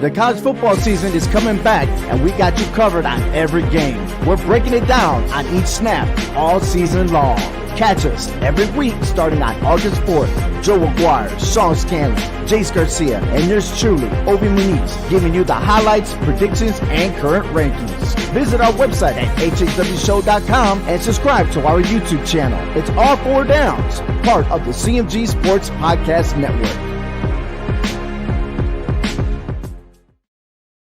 The college football season is coming back, and we got you covered on every game. We're breaking it down on each snap all season long. Catch us every week starting on August 4th. Joe Aguirre, Sean Scanlon, Jace Garcia, and yours truly, Obi Muniz, giving you the highlights, predictions, and current rankings. Visit our website at hhwshow.com and subscribe to our YouTube channel. It's All Four Downs, part of the CMG Sports Podcast Network.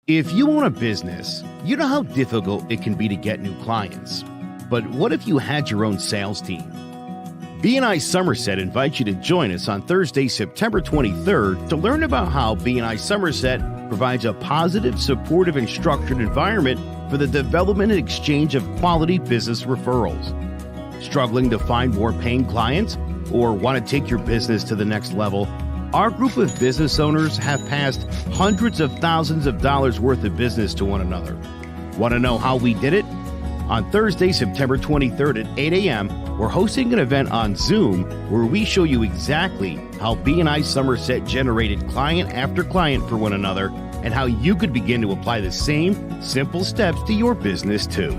If you own a business, you know how difficult it can be to get new clients. But what if you had your own sales team? B&I Somerset invites you to join us on Thursday, September 23rd to learn about how B&I Somerset provides a positive, supportive, and structured environment for the development and exchange of quality business referrals. Struggling to find more paying clients or want to take your business to the next level? Our group of business owners have passed hundreds of thousands of dollars worth of business to one another. Want to know how we did it? On Thursday, September 23rd at 8 a.m., we're hosting an event on Zoom where we show you exactly how B&I Somerset generated client after client for one another and how you could begin to apply the same simple steps to your business too.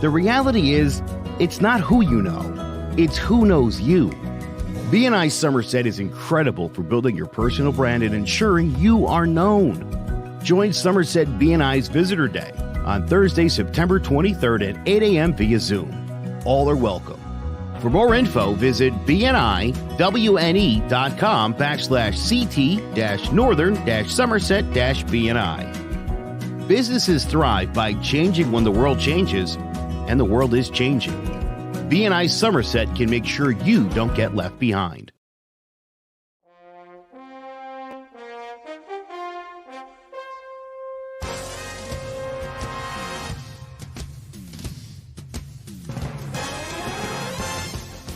The reality is, it's not who you know, it's who knows you. B&I Somerset is incredible for building your personal brand and ensuring you are known. Join Somerset B&I's Visitor Day on Thursday, September 23rd at 8 a.m. via Zoom. All are welcome. For more info, visit bniwne.com/CT-Northern-Somerset-BNI. Businesses thrive by changing when the world changes, and the world is changing. B&I Somerset can make sure you don't get left behind.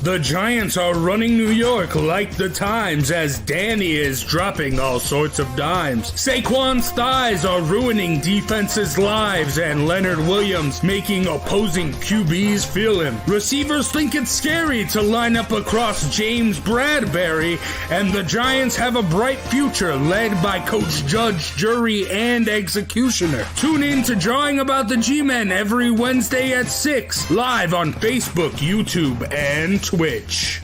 The Giants are running New York like the Times as Danny is dropping all sorts of dimes. Saquon's thighs are ruining defenses' lives and Leonard Williams making opposing QBs feel him. Receivers think it's scary to line up across James Bradbury, and the Giants have a bright future led by Coach Judge, Jury, and Executioner. Tune in to Drawing About the G-Men every Wednesday at 6, live on Facebook, YouTube, and Twitch.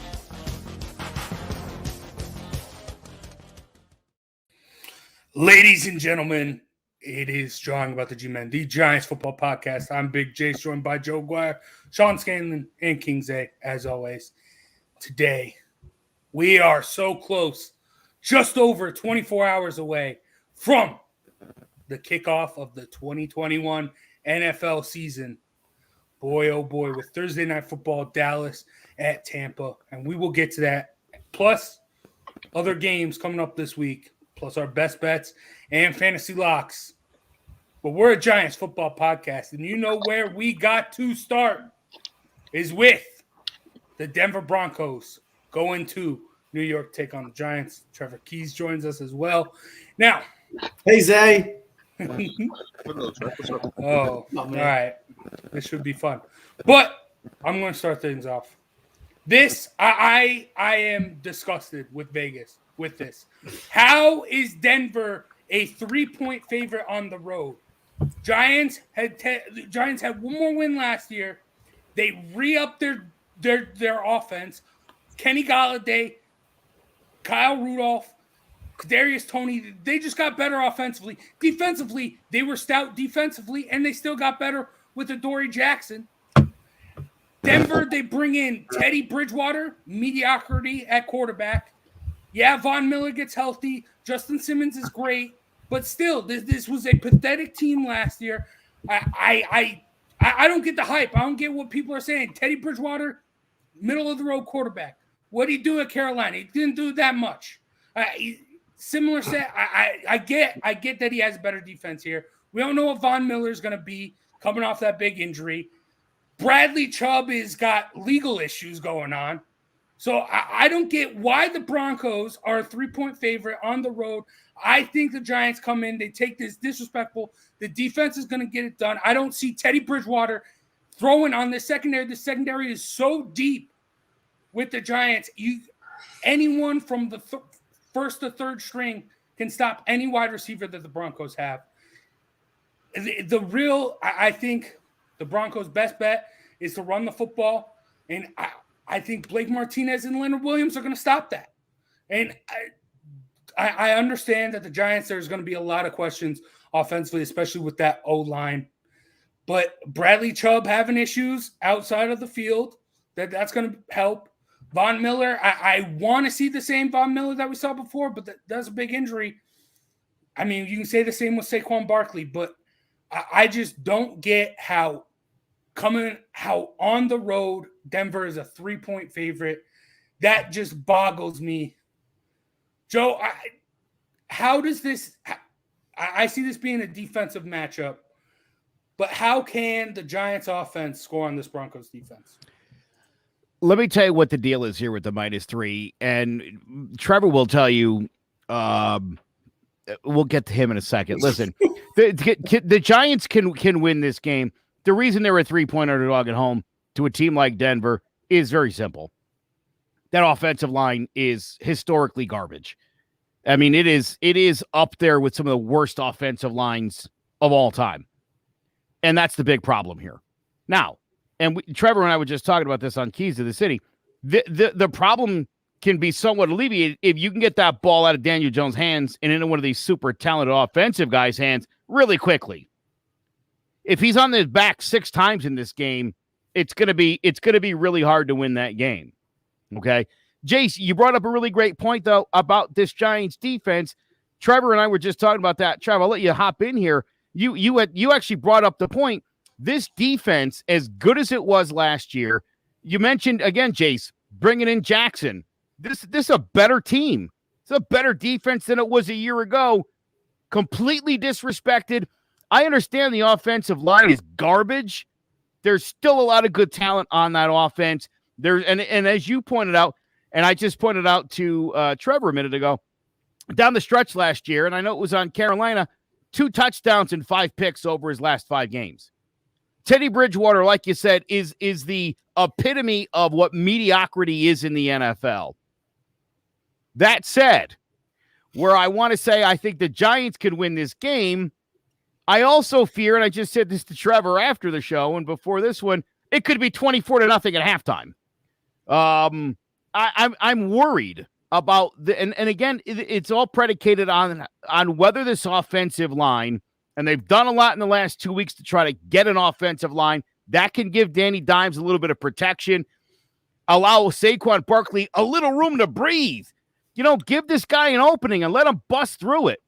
Ladies and gentlemen, it is Drawing About the G-Men, the Giants football podcast. I'm Big J, joined by Joe Aguirre, Sean Scanlon, and King's A, as always. Today, we are so close, just over 24 hours away from the kickoff of the 2021 NFL season. Boy, oh boy, with Thursday Night Football, Dallas at Tampa, and we will get to that, plus other games coming up this week, plus our best bets and fantasy locks. But we're a Giants football podcast, and you know where we got to start is with the Denver Broncos going to New York to take on the Giants. Trevor Keys joins us as well. Now, hey, Zay. All right. This should be fun. But I'm going to start things off. This, I am disgusted with Vegas with this. How is Denver a 3-point favorite on the road? Giants had one more win last year. They re-upped their offense. Kenny Golladay, Kyle Rudolph, Kadarius Toney, they just got better offensively. Defensively, they were stout defensively, and they still got better with Adoree Jackson. Denver, they bring in Teddy Bridgewater, mediocrity at quarterback. Yeah, Von Miller gets healthy. Justin Simmons is great. But still, this was a pathetic team last year. I don't get the hype. I don't get what people are saying. Teddy Bridgewater, middle-of-the-road quarterback. What did he do at Carolina? He didn't do that much. Similar set. I get that he has a better defense here. We don't know what Von Miller is going to be coming off that big injury. Bradley Chubb has got legal issues going on. So I don't get why the Broncos are a 3-point favorite on the road. I think the Giants come in. They take this disrespectful. The defense is going to get it done. I don't see Teddy Bridgewater throwing on the secondary. The secondary is so deep with the Giants. Anyone from the first to third string can stop any wide receiver that the Broncos have. I think the Broncos' best bet is to run the football, and I think Blake Martinez and Leonard Williams are going to stop that. And I understand that the Giants, there's going to be a lot of questions offensively, especially with that O-line. But Bradley Chubb having issues outside of the field, that's going to help. Von Miller, I want to see the same Von Miller that we saw before, but that's a big injury. I mean, you can say the same with Saquon Barkley, but I just don't get how on the road Denver is a 3-point favorite. That just boggles me. Joe, how does this – I see this being a defensive matchup, but how can the Giants offense score on this Broncos defense? Let me tell you what the deal is here with the -3, and Trevor will tell you. We'll get to him in a second. Listen, the Giants can win this game. The reason they're a 3-point underdog at home to a team like Denver is very simple. That offensive line is historically garbage. I mean, it is up there with some of the worst offensive lines of all time. And that's the big problem here. Now, Trevor and I were just talking about this on Keys to the City. The problem can be somewhat alleviated if you can get that ball out of Daniel Jones' hands and into one of these super talented offensive guys' hands really quickly. If he's on his back 6 times in this game, it's gonna be really hard to win that game. Okay, Jace, you brought up a really great point though about this Giants defense. Trevor and I were just talking about that. Trevor, I'll let you hop in here. You actually brought up the point. This defense, as good as it was last year, you mentioned again, Jace, bringing in Jackson. This is a better team. It's a better defense than it was a year ago. Completely disrespected. I understand the offensive line is garbage. There's still a lot of good talent on that offense. And as you pointed out, and I just pointed out to Trevor a minute ago, down the stretch last year, and I know it was on Carolina, 2 touchdowns and 5 picks over his last 5 games. Teddy Bridgewater, like you said, is the epitome of what mediocrity is in the NFL. That said, where I want to say I think the Giants can win this game, I also fear, and I just said this to Trevor after the show and before this one, it could be 24-0 at halftime. I'm worried about and again, it's all predicated on whether this offensive line, and they've done a lot in the last 2 weeks to try to get an offensive line that can give Danny Dimes a little bit of protection, allow Saquon Barkley a little room to breathe. Give this guy an opening and let him bust through it.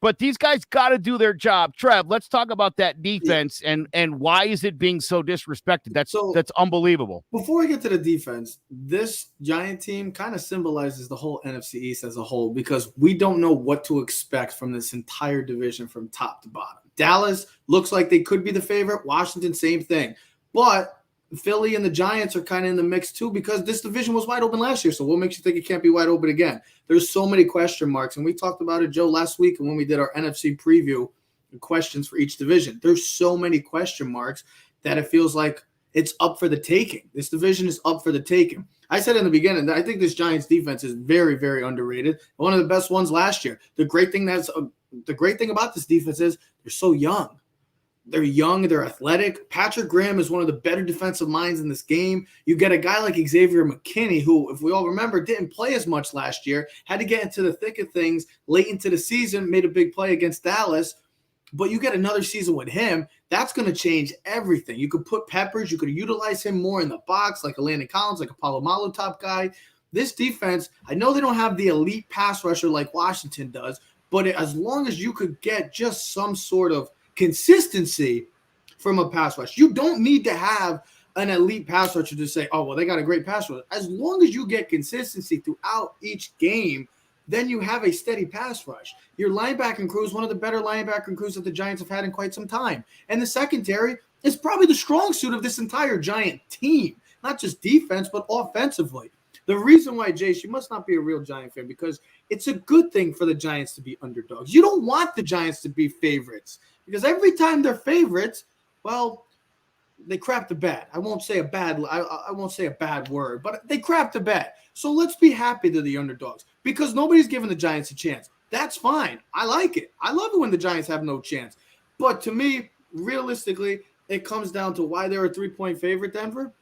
But these guys got to do their job. Trev, let's talk about that defense and why is it being so disrespected? That's unbelievable. Before we get to the defense, this Giant team kind of symbolizes the whole NFC East as a whole because we don't know what to expect from this entire division from top to bottom. Dallas looks like they could be the favorite. Washington, same thing. But Philly and the Giants are kind of in the mix too because this division was wide open last year. So what makes you think it can't be wide open again? There's so many question marks. And we talked about it, Joe, last week when we did our NFC preview questions for each division. There's so many question marks that it feels like it's up for the taking. This division is up for the taking. I said in the beginning that I think this Giants defense is very, very underrated. One of the best ones last year. The great thing about this defense is they're so young. They're young. They're athletic. Patrick Graham is one of the better defensive minds in this game. You get a guy like Xavier McKinney, who, if we all remember, didn't play as much last year, had to get into the thick of things late into the season, made a big play against Dallas. But you get another season with him, that's going to change everything. You could put Peppers. You could utilize him more in the box, like a Landon Collins, like a Palomalo top guy. This defense, I know they don't have the elite pass rusher like Washington does, but as long as you could get just some sort of consistency from a pass rush. You don't need to have an elite pass rusher to say, oh, well, they got a great pass rusher. As long as you get consistency throughout each game, then you have a steady pass rush. Your linebacking crew is one of the better linebacking crews that the Giants have had in quite some time. And the secondary is probably the strong suit of this entire Giant team, not just defense, but offensively. The reason why, Jace, you must not be a real Giant fan because it's a good thing for the Giants to be underdogs. You don't want the Giants to be favorites. Because every time they're favorites, well, they crap the bed. I won't say a bad word, but they crap the bed. So let's be happy to the underdogs because nobody's giving the Giants a chance. That's fine. I like it. I love it when the Giants have no chance. But to me, realistically, it comes down to why they're a 3-point favorite, Denver,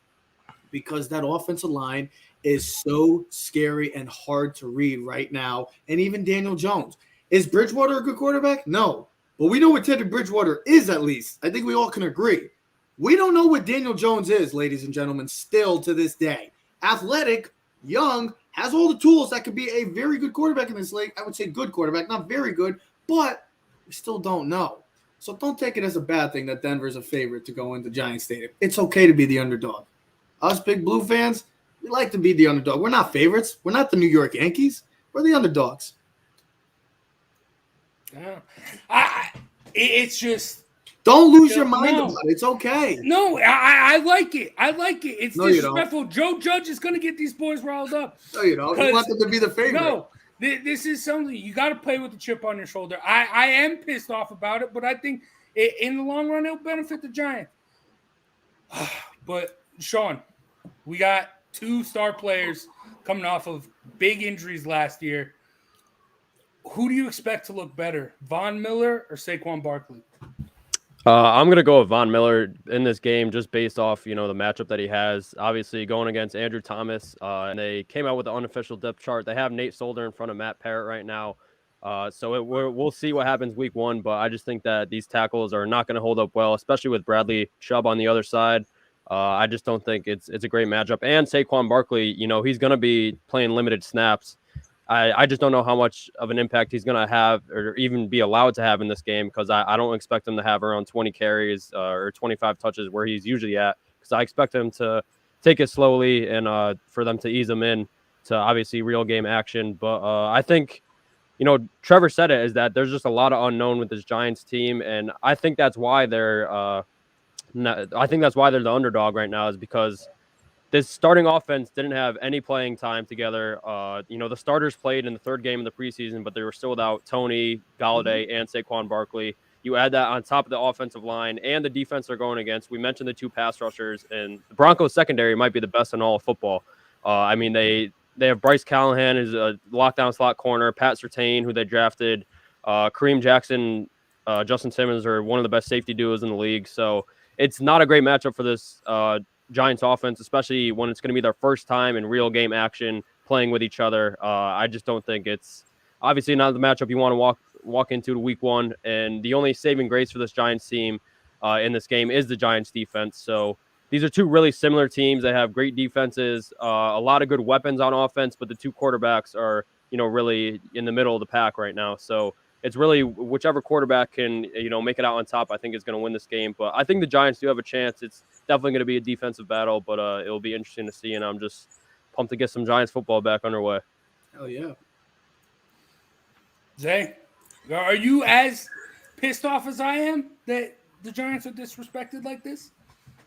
because that offensive line is so scary and hard to read right now. And even Daniel Jones. Is Bridgewater a good quarterback? No. But we know what Teddy Bridgewater is, at least. I think we all can agree. We don't know what Daniel Jones is, ladies and gentlemen, still to this day. Athletic, young, has all the tools that could be a very good quarterback in this league. I would say good quarterback, not very good, but we still don't know. So don't take it as a bad thing that Denver's a favorite to go into Giants Stadium. It's okay to be the underdog. Us big Blue fans, we like to be the underdog. We're not favorites. We're not the New York Yankees. We're the underdogs. Yeah. It's just don't lose your mind about it. It's okay. No, I like it. I like it. It's No, disrespectful. Joe Judge is going to get these boys riled up. No, you don't. You want them to be the favorite. No, this is something you got to play with the chip on your shoulder. I am pissed off about it, but I think in the long run it'll benefit the Giants. But Sean, we got 2 star players coming off of big injuries last year. Who do you expect to look better, Von Miller or Saquon Barkley? I'm going to go with Von Miller in this game just based off, the matchup that he has. Obviously, going against Andrew Thomas, and they came out with the unofficial depth chart. They have Nate Solder in front of Matt Parrott right now. So we'll see what happens week 1, but I just think that these tackles are not going to hold up well, especially with Bradley Chubb on the other side. I just don't think it's a great matchup. And Saquon Barkley, he's going to be playing limited snaps. I just don't know how much of an impact he's going to have or even be allowed to have in this game because I don't expect him to have around 20 carries or 25 touches where he's usually at because I expect him to take it slowly and for them to ease him in to obviously real game action. But I think, Trevor said it, is that there's just a lot of unknown with this Giants team, and I think that's why they're the underdog right now is because this starting offense didn't have any playing time together. The starters played in the 3rd game of the preseason, but they were still without Tony, Galladay, and Saquon Barkley. You add that on top of the offensive line and the defense they're going against. We mentioned the 2 pass rushers, and the Broncos secondary might be the best in all of football. They have Bryce Callahan as a lockdown slot corner, Pat Surtain, who they drafted, Kareem Jackson, Justin Simmons are one of the best safety duos in the league. So it's not a great matchup for this Giants offense, especially when it's going to be their first time in real game action playing with each other. I just don't think it's obviously not the matchup you want to walk into week 1. And the only saving grace for this Giants team in this game is the Giants defense. So these are 2 really similar teams that have great defenses, a lot of good weapons on offense, but the 2 quarterbacks are, really in the middle of the pack right now. So it's really whichever quarterback can, make it out on top, I think is going to win this game. But I think the Giants do have a chance. It's definitely going to be a defensive battle, but it'll be interesting to see. And I'm just pumped to get some Giants football back underway. Hell yeah. Zay, are you as pissed off as I am that the Giants are disrespected like this?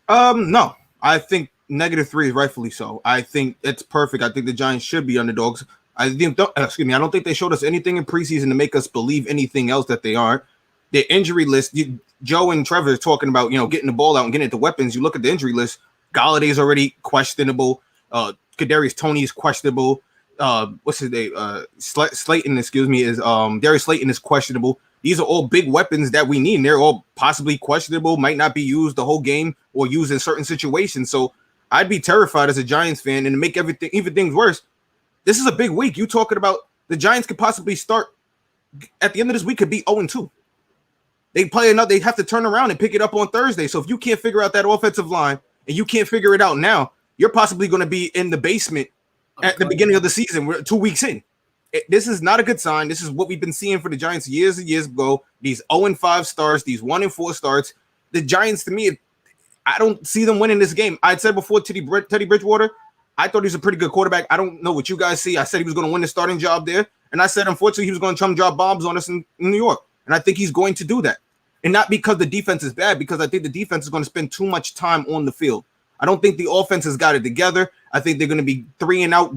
No. I think -3 is rightfully so. I think it's perfect. I think the Giants should be underdogs. I don't think they showed us anything in preseason to make us believe anything else that they aren't. Their injury list, Joe and Trevor are talking about, getting the ball out and getting into weapons. You look at the injury list, Galladay's already questionable. Kadarius Toney is questionable. What's his name? Slayton, is Darius Slayton is questionable. These are all big weapons that we need, and they're all possibly questionable, might not be used the whole game or used in certain situations. So I'd be terrified as a Giants fan, and to make even things worse, this is a big week. You talking about the Giants could possibly start at the end of this week could be 0-2. They play enough. They have to turn around and pick it up on Thursday. So if you can't figure out that offensive line and you can't figure it out now, you're possibly going to be in the basement at the beginning of the season. We're 2 weeks in. This is not a good sign. This is what we've been seeing for the Giants years and years ago. These 0-5 starts, these 1-4 starts. The Giants, to me, I don't see them winning this game. I said before Teddy Bridgewater, I thought he was a pretty good quarterback. I don't know what you guys see. I said he was going to win the starting job there. And I said, unfortunately, he was going to drop bombs on us in New York. And I think he's going to do that. And not because the defense is bad, because I think the defense is going to spend too much time on the field. I don't think the offense has got it together. I think they're going to be 3 and out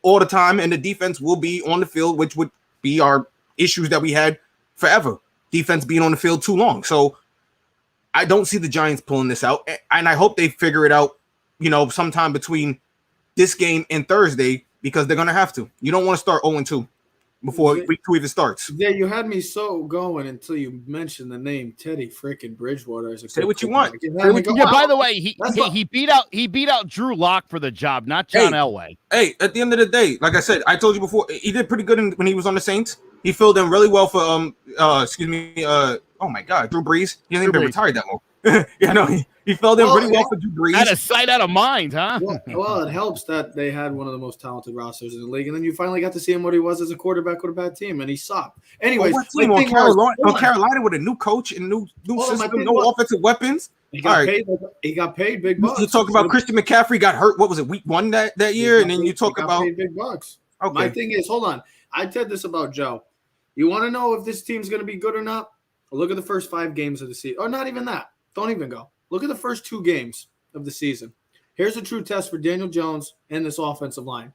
all the time, and the defense will be on the field, which would be our issues that we had forever. Defense being on the field too long. So I don't see the Giants pulling this out. And I hope they figure it out, sometime between this game and Thursday, because they're going to have to. You don't want to start 0-2. before week 2 even starts. Yeah, you had me so going until you mentioned the name Teddy freaking Bridgewater as a Say what you want. Yeah, by the way, he beat out Drew Lock for the job, not John Elway. Hey, at the end of the day, like I said, I told you before, he did pretty good when he was on the Saints. He filled in really well for oh my God, Drew Brees. He hasn't been retired that long. He filled in pretty well for Drew Brees. Out of sight, out of mind, huh? Well, it helps that they had one of the most talented rosters in the league, and then you finally got to see him what he was as a quarterback with a bad team, and he sucked. Anyways, on Carolina with a new coach and new system, no offensive weapons. He got paid big bucks. You talk about Christian McCaffrey got hurt. What was it, week 1 that year? And then you talk about paid big bucks. Okay. My thing is, hold on. I said this about Joe. You want to know if this team's going to be good or not? Look at the first 5 games of the season, or not even that. Don't even go. Look at the first 2 games of the season. Here's a true test for Daniel Jones and this offensive line.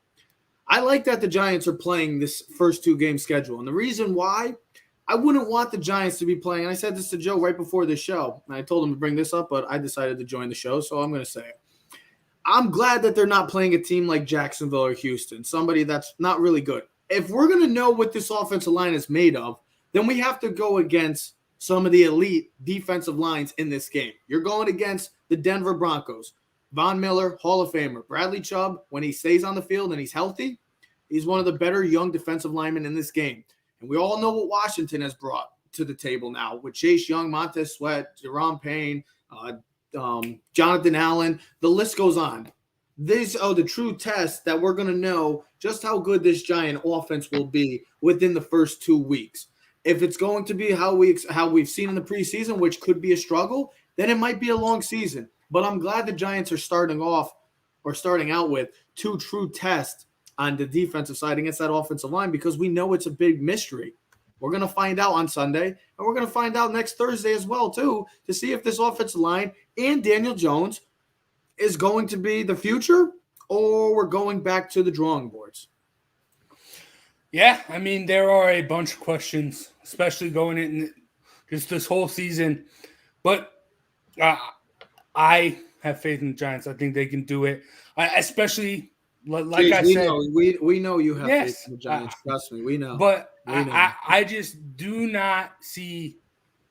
I like that the Giants are playing this first 2 game schedule. And the reason why, I wouldn't want the Giants to be playing, and I said this to Joe right before the show, and I told him to bring this up, but I decided to join the show, so I'm going to say it. I'm glad that they're not playing a team like Jacksonville or Houston, somebody that's not really good. If we're going to know what this offensive line is made of, then we have to go against some of the elite defensive lines in this game. You're going against the Denver Broncos. Von Miller, Hall of Famer. Bradley Chubb, when he stays on the field and he's healthy, he's one of the better young defensive linemen in this game. And we all know what Washington has brought to the table now with Chase Young, Montez Sweat, Jerome Payne, Jonathan Allen. The list goes on. These are the true tests that we're going to know just how good this Giant offense will be within the first 2 weeks. If it's going to be how we've seen in the preseason, which could be a struggle, then it might be a long season. But I'm glad the Giants are starting out with 2 true tests on the defensive side against that offensive line, because we know it's a big mystery. We're going to find out on Sunday, and we're going to find out next Thursday as well, too, to see if this offensive line and Daniel Jones is going to be the future, or we're going back to the drawing boards. Yeah, I mean, there are a bunch of questions, especially going in just this whole season. But I have faith in the Giants. I think they can do it, especially like I said. We know you have faith in the Giants. Trust me, we know. But I just do not see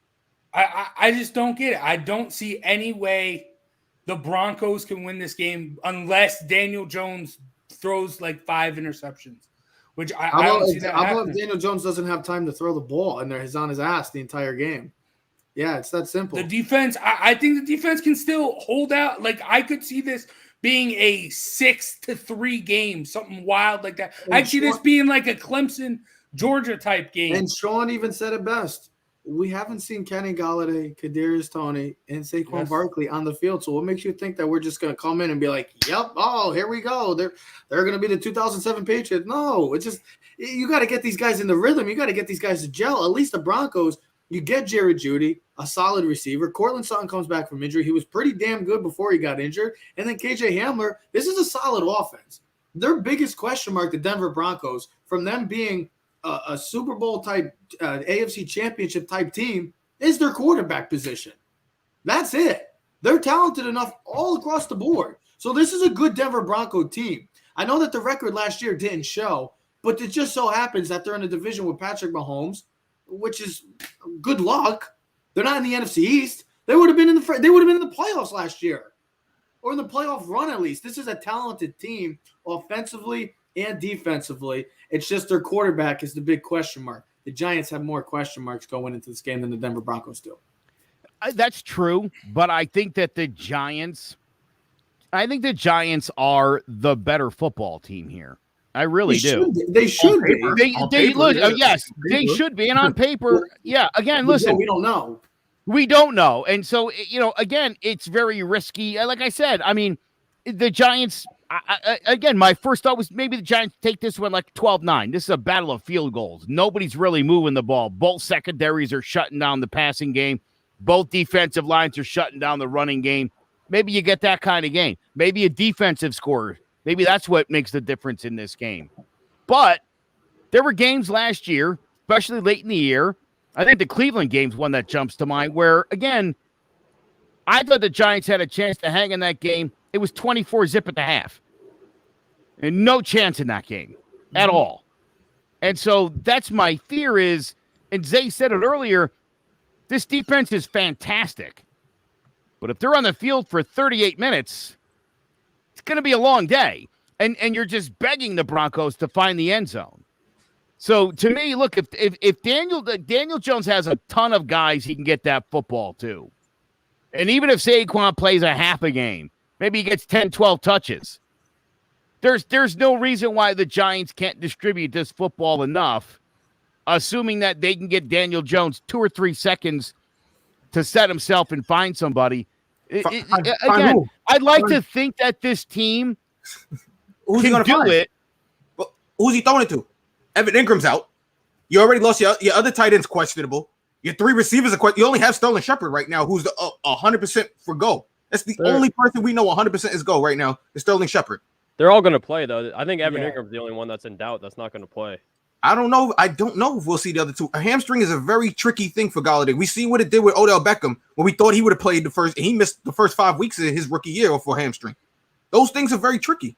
– I just don't get it. I don't see any way the Broncos can win this game unless Daniel Jones throws like 5 interceptions. Which I don't see that happening. How about Daniel Jones doesn't have time to throw the ball and he's on his ass the entire game? Yeah, it's that simple. The defense, I think the defense can still hold out. Like, I could see this being a 6-3 game, something wild like that. I see this being like a Clemson, Georgia type game. And Sean even said it best. We haven't seen Kenny Golladay, Kadarius Toney, and Saquon Barkley on the field. So what makes you think that we're just going to come in and be like, yep, oh, here we go. They're going to be the 2007 Patriots. No, it's just you got to get these guys in the rhythm. You got to get these guys to gel. At least the Broncos, you get Jerry Jeudy, a solid receiver. Cortland Sutton comes back from injury. He was pretty damn good before he got injured. And then KJ Hamler, this is a solid offense. Their biggest question mark, the Denver Broncos, from them being a Super Bowl type, AFC championship type team, is their quarterback position. That's it. They're talented enough all across the board. So this is a good Denver Bronco team. I know that the record last year didn't show, but it just so happens that they're in a division with Patrick Mahomes, which is good luck. They're not in the NFC East. They would have been in the playoffs last year, or in the playoff run at least. This is a talented team offensively and defensively. It's just their quarterback is the big question mark. The Giants have more question marks going into this game than the Denver Broncos do. That's true, but I think that the Giants are the better football team here. I really do. They should be. They look. Yes, they should be. And on paper, yeah. Again, listen, we don't know. We don't know, and so again, it's very risky. Like I said, I mean, the Giants. Again, my first thought was maybe the Giants take this one like 12-9. This is a battle of field goals. Nobody's really moving the ball. Both secondaries are shutting down the passing game. Both defensive lines are shutting down the running game. Maybe you get that kind of game. Maybe a defensive score. Maybe that's what makes the difference in this game. But there were games last year, especially late in the year. I think the Cleveland game's one that jumps to mind where, again, I thought the Giants had a chance to hang in that game. It was 24-zip at the half. And no chance in that game at all. And so that's my fear is, and Zay said it earlier, this defense is fantastic. But if they're on the field for 38 minutes, it's going to be a long day. And you're just begging the Broncos to find the end zone. So to me, look, if Daniel Jones has a ton of guys he can get that football to. And even if Saquon plays a half a game, maybe he gets 10, 12 touches. There's no reason why the Giants can't distribute this football enough, assuming that they can get Daniel Jones 2 or 3 seconds to set himself and find somebody. Again, I'd like to think that this team can do it. Well, who's he throwing it to? Evan Ingram's out. You already lost your other tight end's questionable. Your 3 receivers are questionable. You only have Sterling Shepard right now, who's the 100% for go. That's the only person we know 100% is go right now is Sterling Shepard. They're all going to play, though. I think Evan Ingram's the only one that's in doubt that's not going to play. I don't know. I don't know if we'll see the other two. A hamstring is a very tricky thing for Golladay. We see what it did with Odell Beckham when we thought he would have played he missed the first 5 weeks of his rookie year for hamstring. Those things are very tricky.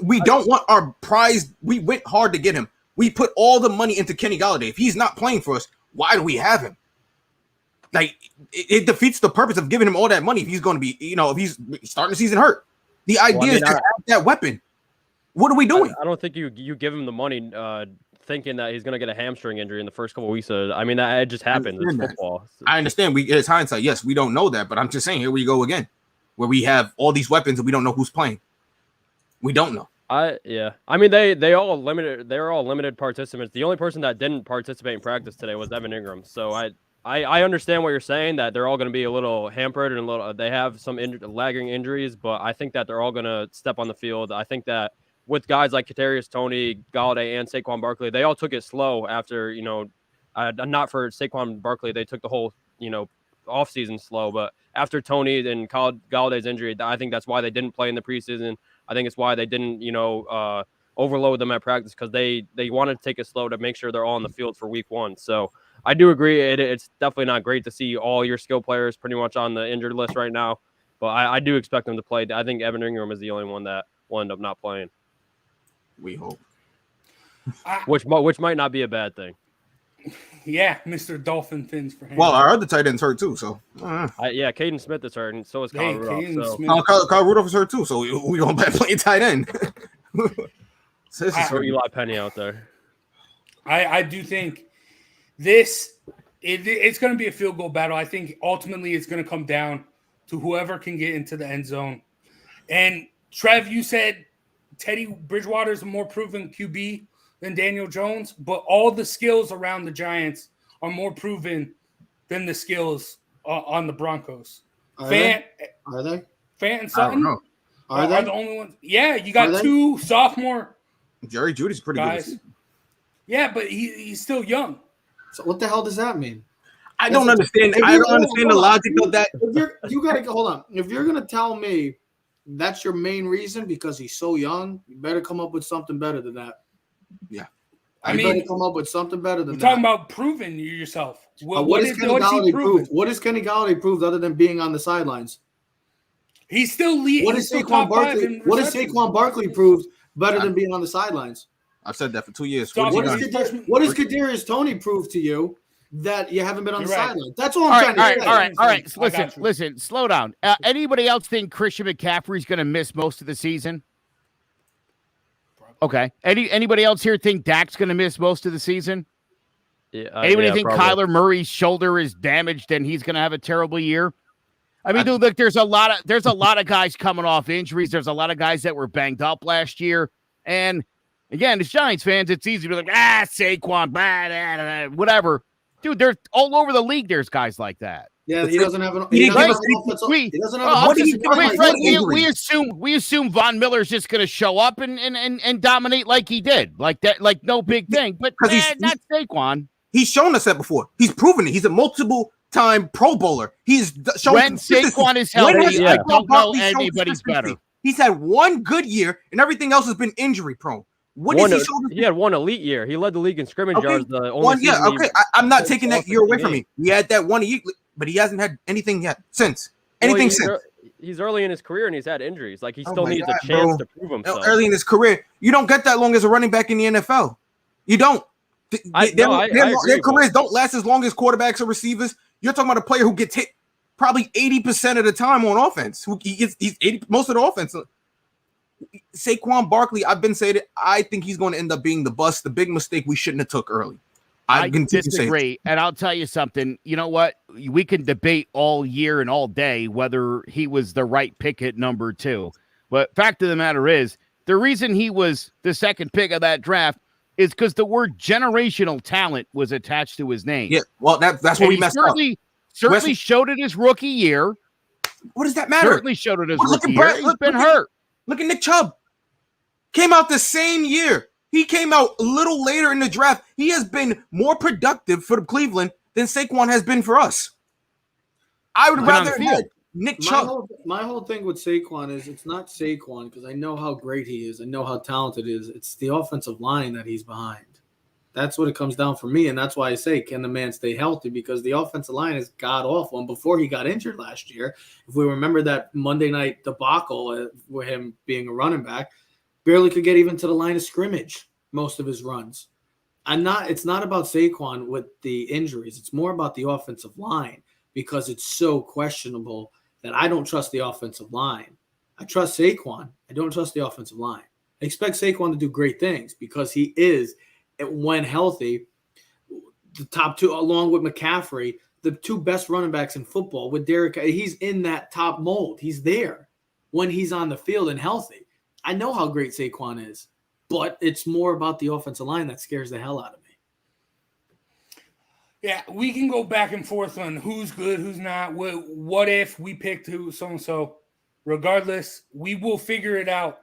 We don't want our prize. We went hard to get him. We put all the money into Kenny Golladay. If he's not playing for us, why do we have him? Like, it defeats the purpose of giving him all that money if he's going to be, if he's starting the season hurt. The idea is to have that weapon. What are we doing? I don't think you give him the money thinking that he's going to get a hamstring injury in the first couple of weeks. It just happens. It's football. I understand. It's hindsight. Yes, we don't know that, but I'm just saying, here we go again, where we have all these weapons and we don't know who's playing. We don't know. They all limited. They were all limited participants. The only person that didn't participate in practice today was Evan Ingram. So I understand what you're saying, that they're all going to be a little hampered and they have some lagging injuries, but I think that they're all going to step on the field. I think that with guys like Kadarius Toney, Golladay, and Saquon Barkley, they all took it slow after, not for Saquon Barkley, they took the whole, offseason slow, but after Toney and Galladay's injury, I think that's why they didn't play in the preseason. I think it's why they didn't, overload them at practice, because they wanted to take it slow to make sure they're all on the field for week 1. So I do agree. It's definitely not great to see all your skill players pretty much on the injured list right now, but I do expect them to play. I think Evan Ingram is the only one that will end up not playing. We hope. Which might not be a bad thing. Yeah, Mr. Dolphin Fins for him. Well, our other tight end's hurt too, so. Caden Smith is hurt, and so is Kyle Rudolph. Kyle Rudolph is hurt too, so we going to play tight end. Throw Eli Penny out there. I do think it's going to be a field goal battle. I think ultimately it's going to come down to whoever can get into the end zone. And Trev, you said Teddy Bridgewater is a more proven QB than Daniel Jones, but all the skills around the Giants are more proven than the skills on the Broncos. Are they? Fant and Sutton are they the only ones. Yeah, you got 2 sophomore. Jerry Judy's pretty guys. Good. Yeah, but he's still young. So what the hell does that mean? I don't understand the logic of that. You got to hold on. If you're gonna tell me that's your main reason because he's so young, you better come up with something better than that. Yeah. I mean, better come up with something better than that. Talking about proving yourself. What is Kenny Golladay proved? What has Kenny Golladay proved other than being on the sidelines? He's still leading. What is Saquon Barkley? What has Saquon Barkley proved better than being on the sidelines? I've said that for 2 years. What does Kadarius Toney prove to you that you haven't been on the sidelines? That's all I'm trying to say. All right. Listen. Slow down. Anybody else think Christian McCaffrey's going to miss most of the season? Okay. Anybody else here think Dak's going to miss most of the season? Yeah. Anybody think probably. Kyler Murray's shoulder is damaged and he's going to have a terrible year? I mean, dude, look, there's a lot of guys coming off injuries. There's a lot of guys that were banged up last year. And again, as Giants fans, it's easy to be like, Saquon, whatever. Dude, they're all over the league. There's guys like that. Yeah, he doesn't have an. We assume Von Miller's just going to show up and dominate like he did, like that, like no big thing. But he's not Saquon. He's shown us that before. He's proven it. He's a multiple-time Pro Bowler. He's shown when Saquon is healthy. I don't know anybody's better. He's had one good year, and everything else has been injury-prone. He had one elite year. He led the league in scrimmage yards. I'm not taking that year away from me. He had that 1 year, but he hasn't had anything yet since. He's early in his career and he's had injuries. Like he still needs a chance to prove himself. Early in his career, you don't get that long as a running back in the NFL. You don't. Their agree, careers don't last as long as quarterbacks or receivers. You're talking about a player who gets hit probably 80% of the time on offense. He's 80 most of the offense. Saquon Barkley, I've been saying it. I think he's going to end up being the bust. The big mistake we shouldn't have took early. I disagree, and I'll tell you something. You know what? We can debate all year and all day whether he was the right pick at number 2. But fact of the matter is, the reason he was the second pick of that draft is because the word generational talent was attached to his name. Yeah, well, that's where we messed up. Certainly showed it his rookie year. What does that matter? Certainly showed it his rookie year. He's been hurt. Look at Nick Chubb. Came out the same year. He came out a little later in the draft. He has been more productive for Cleveland than Saquon has been for us. I would rather have Nick Chubb. My whole thing with Saquon is it's not Saquon because I know how great he is. I know how talented he is. It's the offensive line that he's behind. That's what it comes down for me, and that's why I say, can the man stay healthy? Because the offensive line is god-awful. And before he got injured last year, if we remember that Monday night debacle with him being a running back, barely could get even to the line of scrimmage most of his runs. It's not about Saquon with the injuries. It's more about the offensive line because it's so questionable that I don't trust the offensive line. I trust Saquon. I don't trust the offensive line. I expect Saquon to do great things because he is, when healthy, the top 2, along with McCaffrey, the 2 best running backs in football with Derek. He's in that top mold. He's there when he's on the field and healthy. I know how great Saquon is, but it's more about the offensive line that scares the hell out of me. Yeah, we can go back and forth on who's good, who's not. What if we picked who so-and-so? Regardless, we will figure it out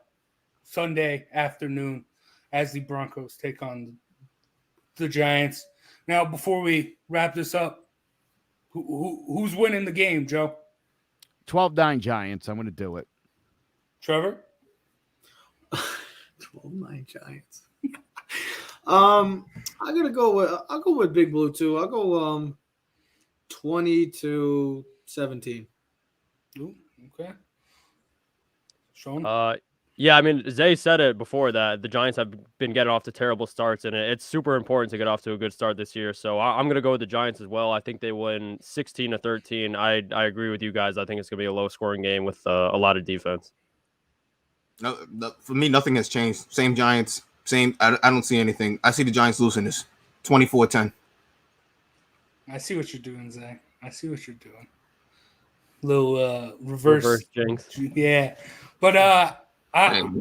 Sunday afternoon as the Broncos take on the Giants. Now, before we wrap this up, who's winning the game, Joe? 12-9 Giants. I'm going to do it. Trevor? 12-9 Giants. I'll go with Big Blue too. I'll go 20-17. Ooh, okay. Sean? Yeah, I mean, Zay said it before that the Giants have been getting off to terrible starts, and it's super important to get off to a good start this year. So I'm going to go with the Giants as well. I think they win 16-13. I agree with you guys. I think it's going to be a low-scoring game with a lot of defense. No, for me, nothing has changed. Same Giants. Same. I don't see anything. I see the Giants losing this 24-10. I see what you're doing, Zay. I see what you're doing. Little reverse jinx. Yeah. But I don't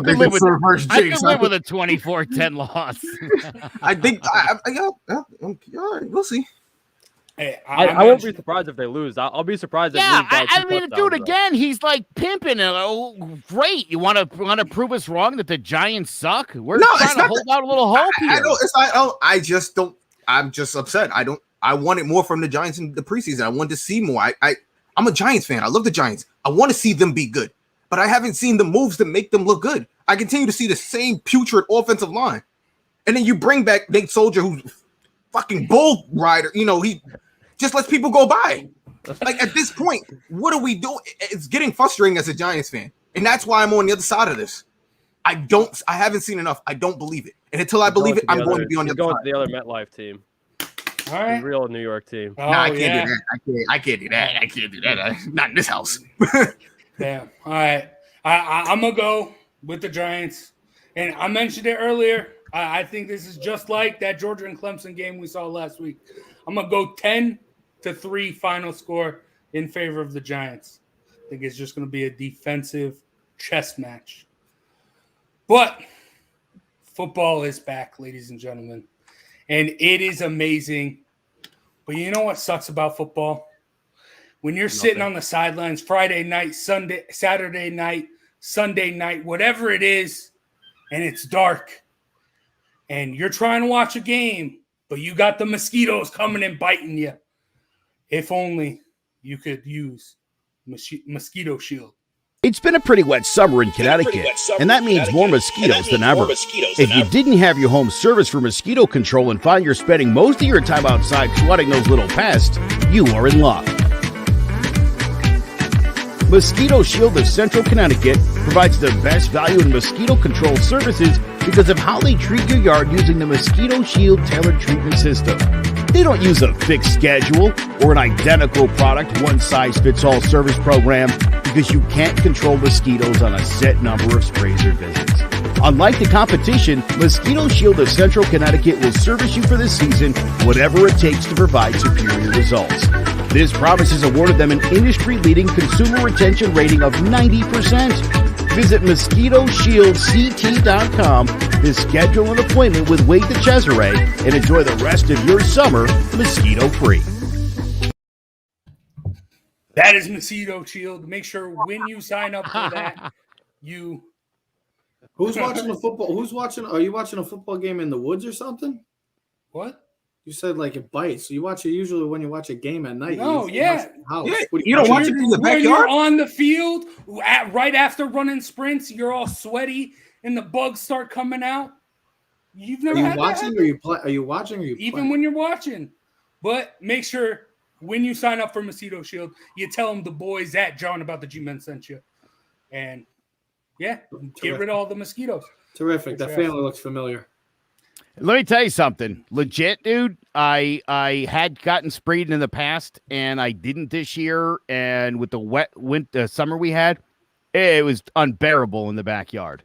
think it's a reverse jinx. I can live with a 24-10 loss. I think all right, we'll see. Hey, I won't be surprised if they lose. I'll be surprised. Yeah, I mean, dude, again, he's like pimping. Oh, great! You want to prove us wrong that the Giants suck? We're trying to hold out a little hope here. I just don't. I'm just upset. I wanted more from the Giants in the preseason. I wanted to see more. I'm a Giants fan. I love the Giants. I want to see them be good, but I haven't seen the moves to make them look good. I continue to see the same putrid offensive line, and then you bring back Nate Soldier, who's fucking bull rider. You know, he just lets people go by. Like, at this point, what do we do? It's getting frustrating as a Giants fan. And that's why I'm on the other side of this. I haven't seen enough. I don't believe it. And until I believe it, I'm going to be on the other side. Going to the other MetLife team. All right. The real New York team. Oh, I can't do that. I can't do that. I can't do that. Not in this house. Damn. All right. I'm going to go with the Giants. And I mentioned it earlier. I think this is just like that Georgia and Clemson game we saw last week. I'm going to go 10-3 final score in favor of the Giants. I think it's just going to be a defensive chess match. But football is back, ladies and gentlemen. And it is amazing. But you know what sucks about football? When you're sitting on the sidelines Friday night, Sunday, Saturday night, Sunday night, whatever it is, and it's dark, and you're trying to watch a game, but you got the mosquitoes coming and biting you. If only you could use mosquito shield. It's been a pretty wet summer in Connecticut, and that means more mosquitoes than ever. If you didn't have your home service for mosquito control and find you're spending most of your time outside swatting those little pests, you are in luck. Mosquito Shield of Central Connecticut provides the best value in mosquito control services because of how they treat your yard using the Mosquito Shield tailored treatment system. They don't use a fixed schedule or an identical product, one-size-fits-all service program, because you can't control mosquitoes on a set number of sprays or visits. Unlike the competition, Mosquito Shield of Central Connecticut will service you for the season, whatever it takes to provide superior results. This promise has awarded them an industry-leading consumer retention rating of 90%. Visit MosquitoShieldCT.com to schedule an appointment with Wade DeCesare and enjoy the rest of your summer mosquito-free. That is Mosquito Shield. Make sure when you sign up for that, you... Who's watching the football? Are you watching a football game in the woods or something? What? You said like it bites. So you watch it usually when you watch a game at night. No, yeah. You don't watch it in the When backyard? you're on the field, right after running sprints, you're all sweaty and the bugs start coming out. You've never had watching that or you play? Are you watching or you even playing? when you're watching. But make sure when you sign up for Mosquito Shield, you tell them the boys at John about the G-Men sent you. And yeah, get rid of all the mosquitoes. Terrific. That family looks familiar. Let me tell you something. Legit, dude. I had gotten sprayed in the past, and I didn't this year. And with the wet summer we had, it was unbearable in the backyard.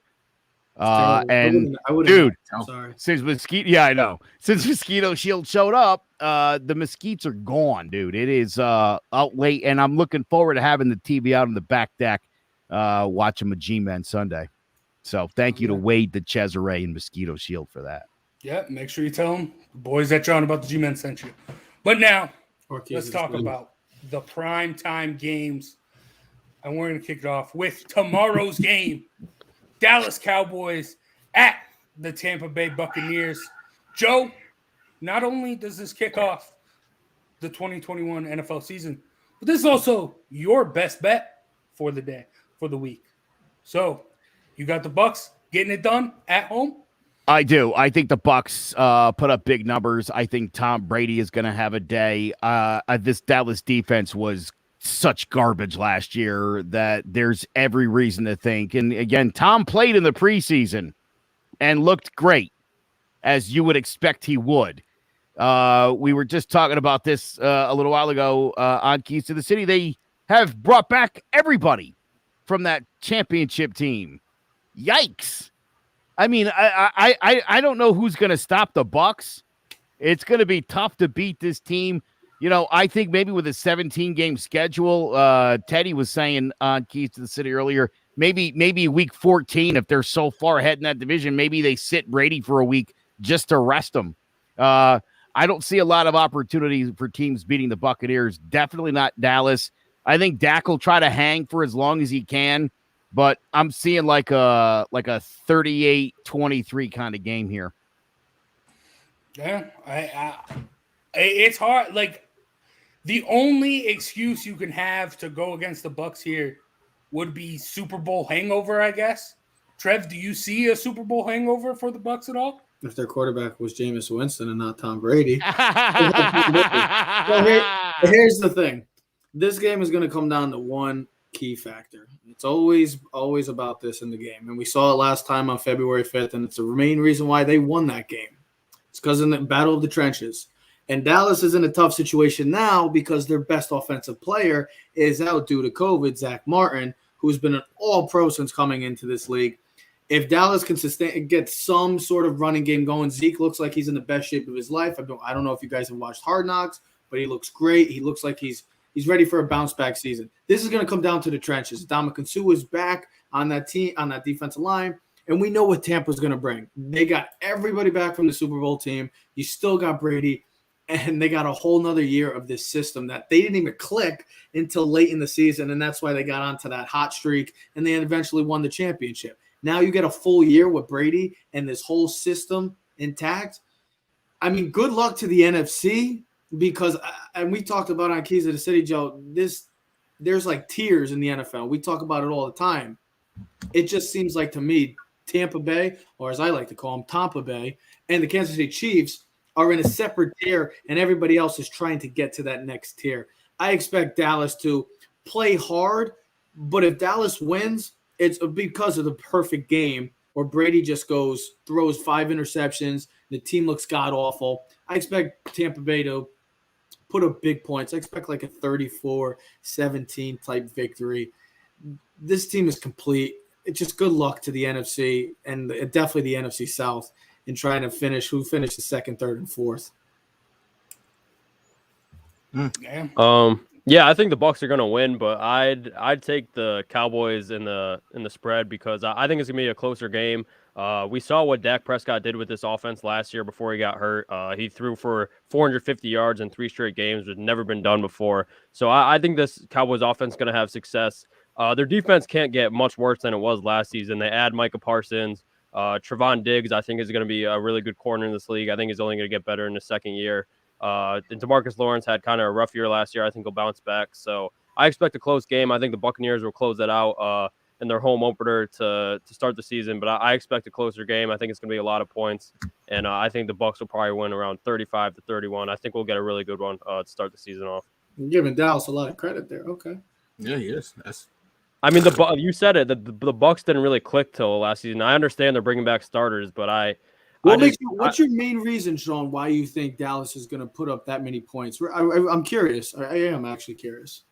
And dude, sorry. Since Mosquito Shield showed up, the mosquitoes are gone, dude. It is out late, and I'm looking forward to having the TV out on the back deck, watching my G-Men Sunday. So thank you to Wade DeCesare and Mosquito Shield for that. Yeah, make sure you tell them the boys at John about the G-Men sent you. But now, let's talk about the primetime games. And we're going to kick it off with tomorrow's game. Dallas Cowboys at the Tampa Bay Buccaneers. Joe, not only does this kick off the 2021 NFL season, but this is also your best bet for the day, for the week. So, you got the Bucs getting it done at home? I do. I think the Bucs put up big numbers. I think Tom Brady is going to have a day. This Dallas defense was such garbage last year that there's every reason to think. And again, Tom played in the preseason and looked great, as you would expect he would. We were just talking about this a little while ago on Keys to the City. They have brought back everybody from that championship team. Yikes. I mean, I don't know who's going to stop the Bucs. It's going to be tough to beat this team. You know, I think maybe with a 17-game schedule, Teddy was saying on Keys to the City earlier, maybe week 14, if they're so far ahead in that division, maybe they sit Brady for a week just to rest him. I don't see a lot of opportunities for teams beating the Buccaneers. Definitely not Dallas. I think Dak will try to hang for as long as he can. But I'm seeing like a 38-23 kind of game here. Yeah, it's hard. Like, the only excuse you can have to go against the Bucs here would be Super Bowl hangover, I guess. Trev, do you see a Super Bowl hangover for the Bucs at all? If their quarterback was Jameis Winston and not Tom Brady. Here's the thing. This game is going to come down to one key factor. It's always about this in the game. And we saw it last time on February 5th, and it's the main reason why they won that game. It's because in the battle of the trenches. And Dallas is in a tough situation now because their best offensive player is out due to COVID, Zach Martin, who's been an all-pro since coming into this league. If Dallas can get some sort of running game going, Zeke looks like he's in the best shape of his life. I don't know if you guys have watched Hard Knocks, but he looks great. He looks like he's ready for a bounce-back season. This is going to come down to the trenches. Ndamukong Suh is back on that team, on that defensive line, and we know what Tampa's going to bring. They got everybody back from the Super Bowl team. You still got Brady, and they got a whole nother year of this system that they didn't even click until late in the season, and that's why they got onto that hot streak, and they eventually won the championship. Now you get a full year with Brady and this whole system intact. I mean, good luck to the NFC. Because, and we talked about on Keys of the City, Joe, there's like tiers in the NFL. We talk about it all the time. It just seems like to me, Tampa Bay, or as I like to call them, Tampa Bay, and the Kansas City Chiefs are in a separate tier, and everybody else is trying to get to that next tier. I expect Dallas to play hard, but if Dallas wins, it's because of the perfect game or Brady just throws 5 interceptions, the team looks god-awful. I expect Tampa Bay to put up big points. I expect like a 34-17 type victory. This team is complete. It's just good luck to the NFC and definitely the NFC South in trying to finish the second, third, and fourth. Yeah, I think the Bucs are going to win, but I'd take the Cowboys in the spread because I think it's going to be a closer game. We saw what Dak Prescott did with this offense last year before he got hurt. He threw for 450 yards in 3 straight games, which had never been done before. So I think this Cowboys offense is going to have success. Their defense can't get much worse than it was last season. They add Micah Parsons. Trevon Diggs, I think, is going to be a really good corner in this league. I think he's only going to get better in his second year. And DeMarcus Lawrence had kind of a rough year last year. I think he'll bounce back. So I expect a close game. I think the Buccaneers will close it out in their home opener to start the season. But I expect a closer game. I think it's going to be a lot of points. And I think the Bucs will probably win around 35-31. I think we'll get a really good one to start the season off. You're giving Dallas a lot of credit there. Okay. Yeah, he is. I mean, you said it. The Bucs didn't really click till last season. I understand they're bringing back starters, but what's your main reason, Sean, why you think Dallas is going to put up that many points? I'm curious. I am actually curious.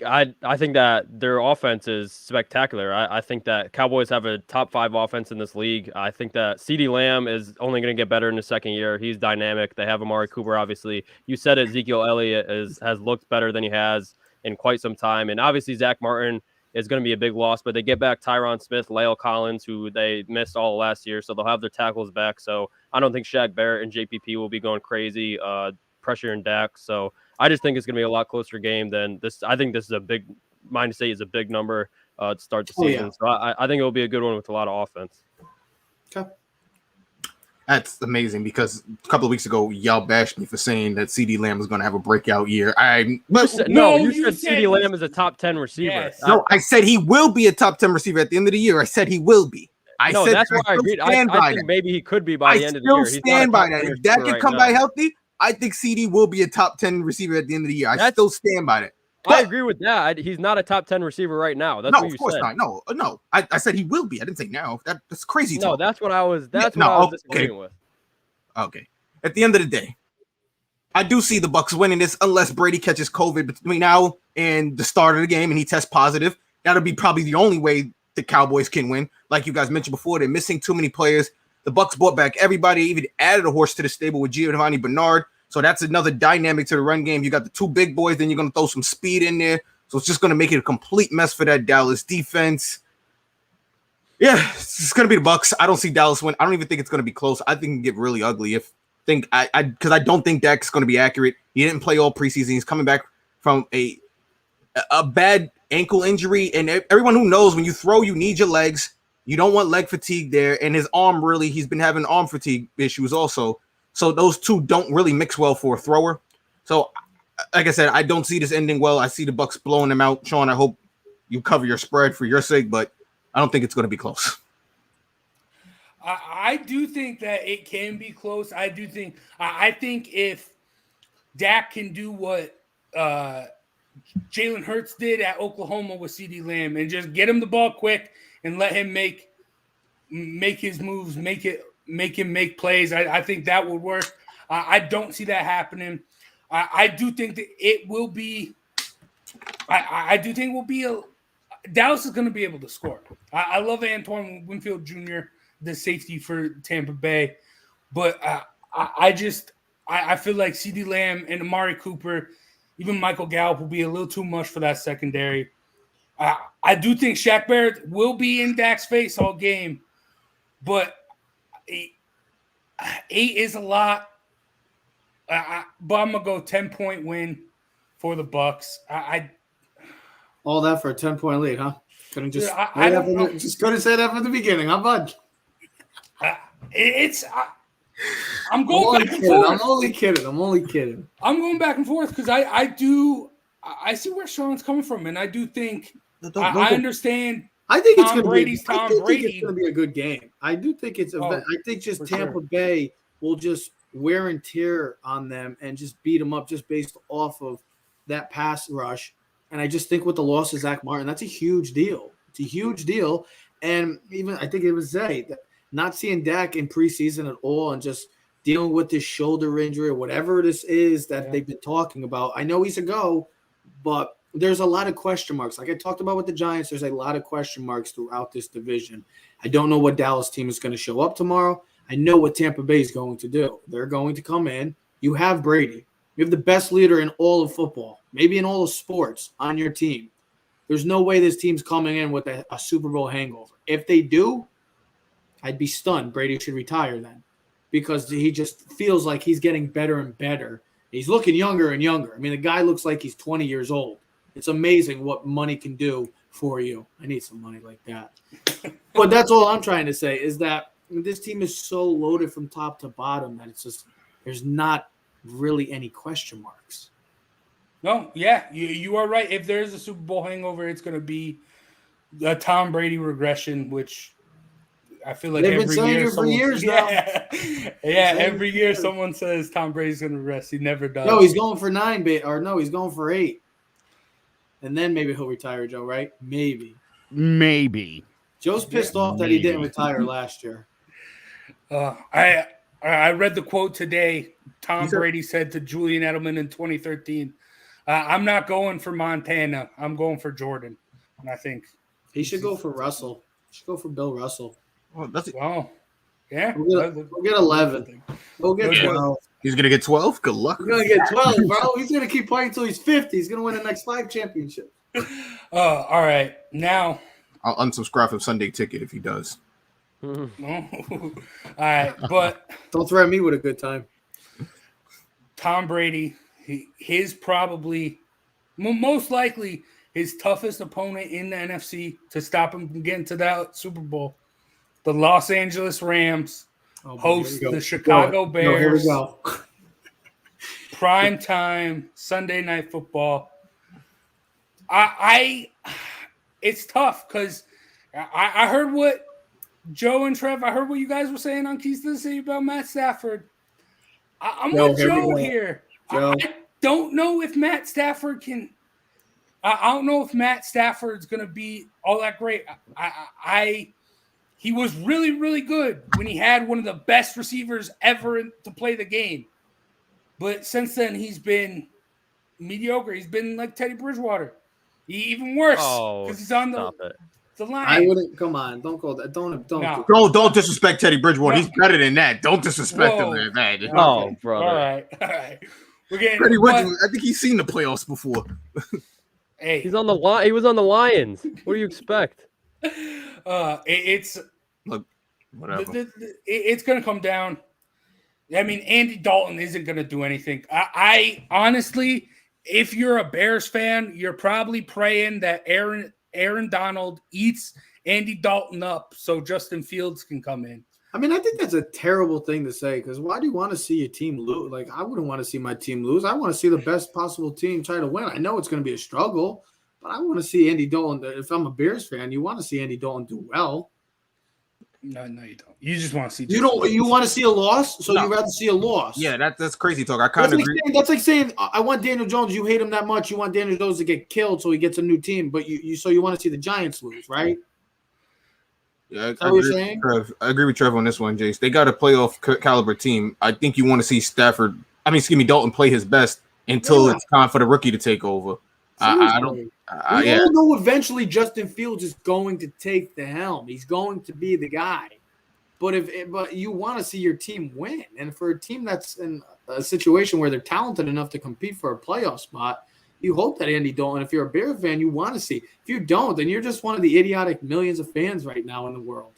I think that their offense is spectacular. I think that Cowboys have a top 5 offense in this league. I think that CeeDee Lamb is only going to get better in his second year. He's dynamic. They have Amari Cooper, obviously. You said it, Ezekiel Elliott has looked better than he has in quite some time. And obviously Zach Martin is going to be a big loss, but they get back Tyron Smith, La'el Collins, who they missed all last year, so they'll have their tackles back. So I don't think Shaq Barrett and JPP will be going crazy, pressuring Dak. So I just think it's going to be a lot closer game than this. I think this is a big – -8 is a big number to start the season. Yeah. So I think it will be a good one with a lot of offense. Okay. That's amazing because a couple of weeks ago, y'all bashed me for saying that CeeDee Lamb was going to have a breakout year. You said CeeDee Lamb is a top 10 receiver. Yes. No, I said he will be a top 10 receiver at the end of the year. I said he will be. That's why I agreed. I think maybe he could be by the end of the year. I still stand by that. If Dak can come back healthy, I think CD will be a top 10 receiver at the end of the year. I still stand by that. I agree with that. He's not a top 10 receiver right now. That's what you said. No, of course not. No. I said he will be. I didn't say now. That's crazy. No, that's what I was. That's what I was disagreeing with. Okay. At the end of the day, I do see the Bucs winning this unless Brady catches COVID between now and the start of the game and he tests positive. That'll be probably the only way the Cowboys can win. Like you guys mentioned before, they're missing too many players. The Bucs brought back everybody, even added a horse to the stable with Giovanni Bernard. So that's another dynamic to the run game. You got the 2 big boys, then you're going to throw some speed in there. So it's just going to make it a complete mess for that Dallas defense. Yeah, it's going to be the Bucs. I don't see Dallas win. I don't even think it's going to be close. I think it can get really ugly because I don't think Dak's going to be accurate. He didn't play all preseason. He's coming back from a bad ankle injury, and everyone who knows when you throw, you need your legs. You don't want leg fatigue there, and his arm he's been having arm fatigue issues also. So those two don't really mix well for a thrower. So, like I said, I don't see this ending well. I see the Bucs blowing them out. Sean, I hope you cover your spread for your sake, but I don't think it's going to be close. I do think that it can be close. I think if Dak can do what Jalen Hurts did at Oklahoma with CeeDee Lamb and just get him the ball quick and let him make his moves, make him make plays, I think that would work. I don't see that happening. I do think that it will be. I do think we'll be Dallas is going to be able to score. I love Antoine Winfield Jr., the safety for Tampa Bay, but I feel like CeeDee Lamb and Amari Cooper, even Michael Gallup will be a little too much for that secondary. I do think Shaq Barrett will be in Dak's face all game, but 8 is a lot. But I'm gonna go 10-point win for the Bucs. All that for a 10-point lead, huh? Couldn't just just couldn't say that from the beginning, huh, bud? I'm going back and forth. I'm only kidding. I'm going back and forth because I see where Sean's coming from, and I do think I understand. I think it's going to be Tom Brady. It's going to be a good game. I do think it's. I think just Tampa Bay will just wear and tear on them and just beat them up just based off of that pass rush. And I just think with the loss of Zach Martin, that's a huge deal. It's a huge deal. And even I think it was Zay, not seeing Dak in preseason at all and just dealing with this shoulder injury or whatever this is that they've been talking about. I know he's a go, but there's a lot of question marks. Like I talked about with the Giants, there's a lot of question marks throughout this division. I don't know what Dallas team is going to show up tomorrow. I know what Tampa Bay is going to do. They're going to come in. You have Brady. You have the best leader in all of football, maybe in all of sports on your team. There's no way this team's coming in with a Super Bowl hangover. If they do, I'd be stunned. Brady should retire then because he just feels like he's getting better and better. He's looking younger and younger. I mean, the guy looks like he's 20 years old. It's amazing what money can do for you. I need some money like that. But that's all I'm trying to say is that this team is so loaded from top to bottom that it's just there's not really any question marks. No, yeah, you are right. If there's a Super Bowl hangover, it's going to be a Tom Brady regression, which I feel like they've every been saying year it for years now. Every year someone says Tom Brady's going to regress. He never does. No, he's going for 9, he's going for 8. And then maybe he'll retire, Joe, right? Maybe. Joe's pissed off that he didn't retire last year. I read the quote today. Tom Brady said to Julian Edelman in 2013, I'm not going for Montana. I'm going for Jordan. And I think he should go for Russell. He should go for Bill Russell. Well, yeah. We'll get 11. We'll get 12. He's going to get 12? Good luck. He's going to get 12, bro. He's going to keep playing until he's 50. He's going to win the next 5 championships. All right. Now. I'll unsubscribe from Sunday Ticket if he does. All right. But don't threaten me with a good time. Tom Brady, his probably, most likely, his toughest opponent in the NFC to stop him from getting to that Super Bowl, the Los Angeles Rams host the Chicago Bears. Here we go. Prime time, Sunday Night Football. It's tough because I heard what Joe and Trev, I heard what you guys were saying on Keys to the City about Matt Stafford. I'm with Joe here. Joe. I don't know if Matt Stafford can. I don't know if Matt Stafford's going to be all that great. He was really, really good when he had one of the best receivers ever to play the game. But since then, he's been mediocre. He's been like Teddy Bridgewater. Even worse because he's on the line. I wouldn't. Come on, don't go that. Don't disrespect Teddy Bridgewater. No. He's better than that. Don't disrespect him like that. Oh, brother. All right. We're getting Teddy Bridgewater. I think he's seen the playoffs before. Hey, he's on the line. He was on the Lions. What do you expect? It's look, whatever. It's going to come down. I mean, Andy Dalton isn't going to do anything. I honestly, if you're a Bears fan, you're probably praying that Aaron Donald eats Andy Dalton up so Justin Fields can come in. I mean, I think that's a terrible thing to say because why do you want to see your team lose? Like, I wouldn't want to see my team lose. I want to see the best possible team try to win. I know it's going to be a struggle, but I want to see Andy Dalton. If I'm a Bears fan, you want to see Andy Dalton do well. No, you don't. You just want to see. You want to see a loss, so you'd rather see a loss. Yeah, that's crazy talk. I kind of agree. That's like saying I want Daniel Jones. You hate him that much. You want Daniel Jones to get killed so he gets a new team, but you want to see the Giants lose, right? Yeah, I agree with Trevor on this one, Jace. They got a playoff caliber team. I think you want to see Dalton play his best until it's time for the rookie to take over. I don't. We all know eventually Justin Fields is going to take the helm. He's going to be the guy. But you want to see your team win, and for a team that's in a situation where they're talented enough to compete for a playoff spot, you hope that Andy Dalton. If you're a Bear fan, you want to see. If you don't, then you're just one of the idiotic millions of fans right now in the world.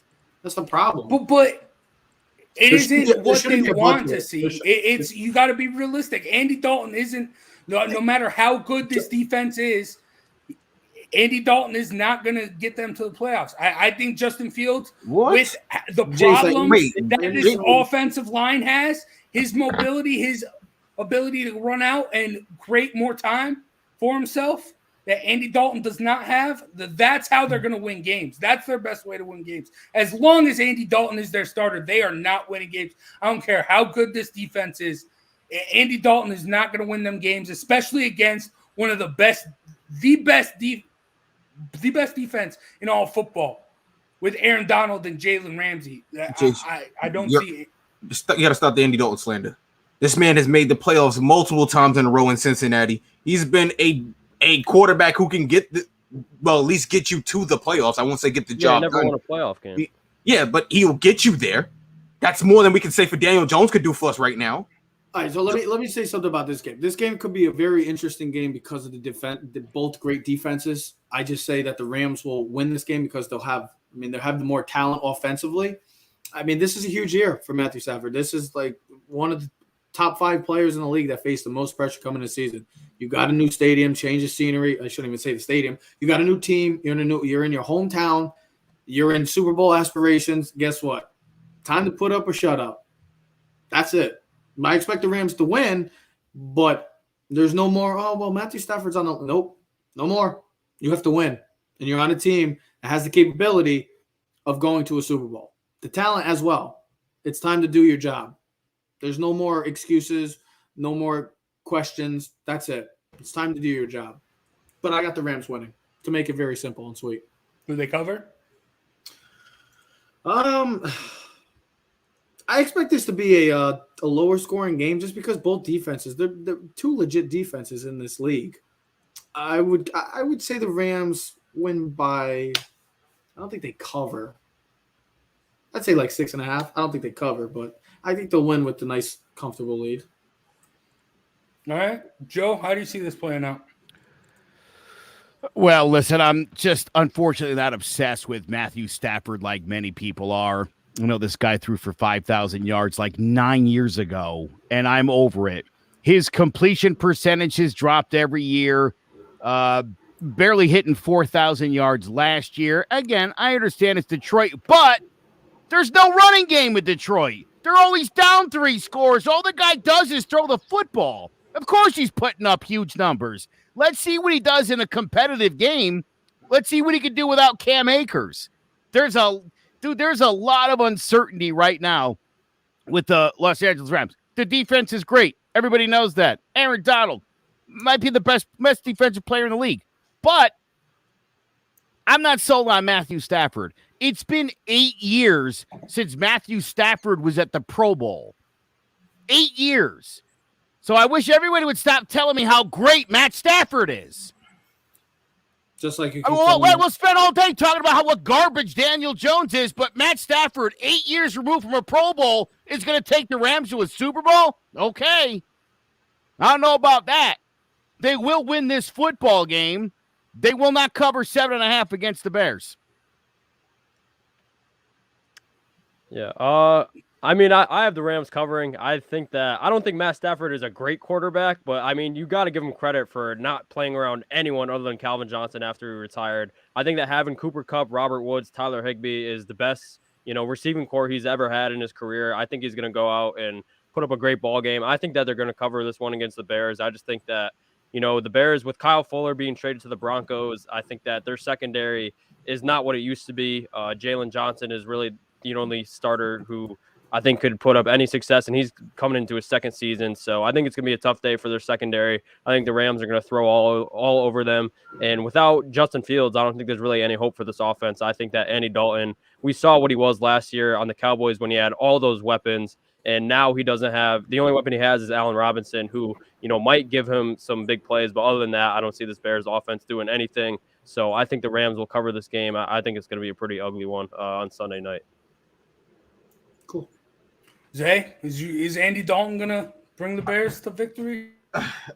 That's the problem. But it isn't what they want to see. It's you got to be realistic. Andy Dalton isn't. No matter how good this defense is, Andy Dalton is not going to get them to the playoffs. I think Justin Fields, with the problems that this offensive line has, his mobility, his ability to run out and create more time for himself, that Andy Dalton does not have, that's how they're going to win games. That's their best way to win games. As long as Andy Dalton is their starter, they are not winning games. I don't care how good this defense is. Andy Dalton is not going to win them games, especially against one of the best defense in all football. with Aaron Donald and Jalen Ramsey. I don't see it. You got to stop the Andy Dalton slander. This man has made the playoffs multiple times in a row in Cincinnati. He's been a quarterback who can at least get you to the playoffs. I won't say get the job never done. won a playoff game. Yeah, but he'll get you there. That's more than we can say for Daniel Jones could do for us right now. All right, so let me say something about this game. This game could be a very interesting game because of the defense, both great defenses. I just say that the Rams will win this game because they'll have the more talent offensively. I mean, this is a huge year for Matthew Stafford. This is like one of the top 5 players in the league that face the most pressure coming this season. You got a new stadium, change of scenery. I shouldn't even say the stadium. You got a new team. You're in your hometown. You're in Super Bowl aspirations. Guess what? Time to put up or shut up. That's it. I expect the Rams to win, but there's no more, Matthew Stafford's on the – nope, no more. You have to win, and you're on a team that has the capability of going to a Super Bowl. The talent as well. It's time to do your job. There's no more excuses, no more questions. That's it. It's time to do your job. But I got the Rams winning, to make it very simple and sweet. Do they cover? I expect this to be a lower scoring game just because both defenses, they're two legit defenses in this league. I would say the Rams win by, I don't think they cover. I'd say like 6.5. I don't think they cover, but I think they'll win with the nice, comfortable lead. All right. Joe, how do you see this playing out? Well, listen, I'm just unfortunately not obsessed with Matthew Stafford like many people are. You know, this guy threw for 5,000 yards like 9 years ago, and I'm over it. His completion percentage has dropped every year, barely hitting 4,000 yards last year. Again, I understand it's Detroit, but there's no running game with Detroit. They're always down 3 scores. All the guy does is throw the football. Of course he's putting up huge numbers. Let's see what he does in a competitive game. Let's see what he can do without Cam Akers. There's a lot of uncertainty right now with the Los Angeles Rams. The defense is great. Everybody knows that. Aaron Donald might be the best defensive player in the league. But I'm not sold on Matthew Stafford. It's been 8 years since Matthew Stafford was at the Pro Bowl. 8 years. So I wish everybody would stop telling me how great Matt Stafford is. Just like you we'll spend all day talking about what garbage Daniel Jones is, but Matt Stafford, 8 years removed from a Pro Bowl, is going to take the Rams to a Super Bowl? Okay. I don't know about that. They will win this football game. They will not cover 7.5 against the Bears. Yeah. I mean, I have the Rams covering. I don't think Matt Stafford is a great quarterback, but I mean, you got to give him credit for not playing around anyone other than Calvin Johnson after he retired. I think that having Cooper Kupp, Robert Woods, Tyler Higbee is the best, receiving core he's ever had in his career. I think he's going to go out and put up a great ball game. I think that they're going to cover this one against the Bears. I just think that, the Bears with Kyle Fuller being traded to the Broncos, I think that their secondary is not what it used to be. Jalen Johnson is really the only starter who I think could put up any success, and he's coming into his second season. So I think it's going to be a tough day for their secondary. I think the Rams are going to throw all over them. And without Justin Fields, I don't think there's really any hope for this offense. I think that Andy Dalton, we saw what he was last year on the Cowboys when he had all those weapons, and now he doesn't have – the only weapon he has is Allen Robinson, who, might give him some big plays. But other than that, I don't see this Bears offense doing anything. So I think the Rams will cover this game. I think it's going to be a pretty ugly one on Sunday night. Cool. Zay, is Andy Dalton going to bring the Bears to victory?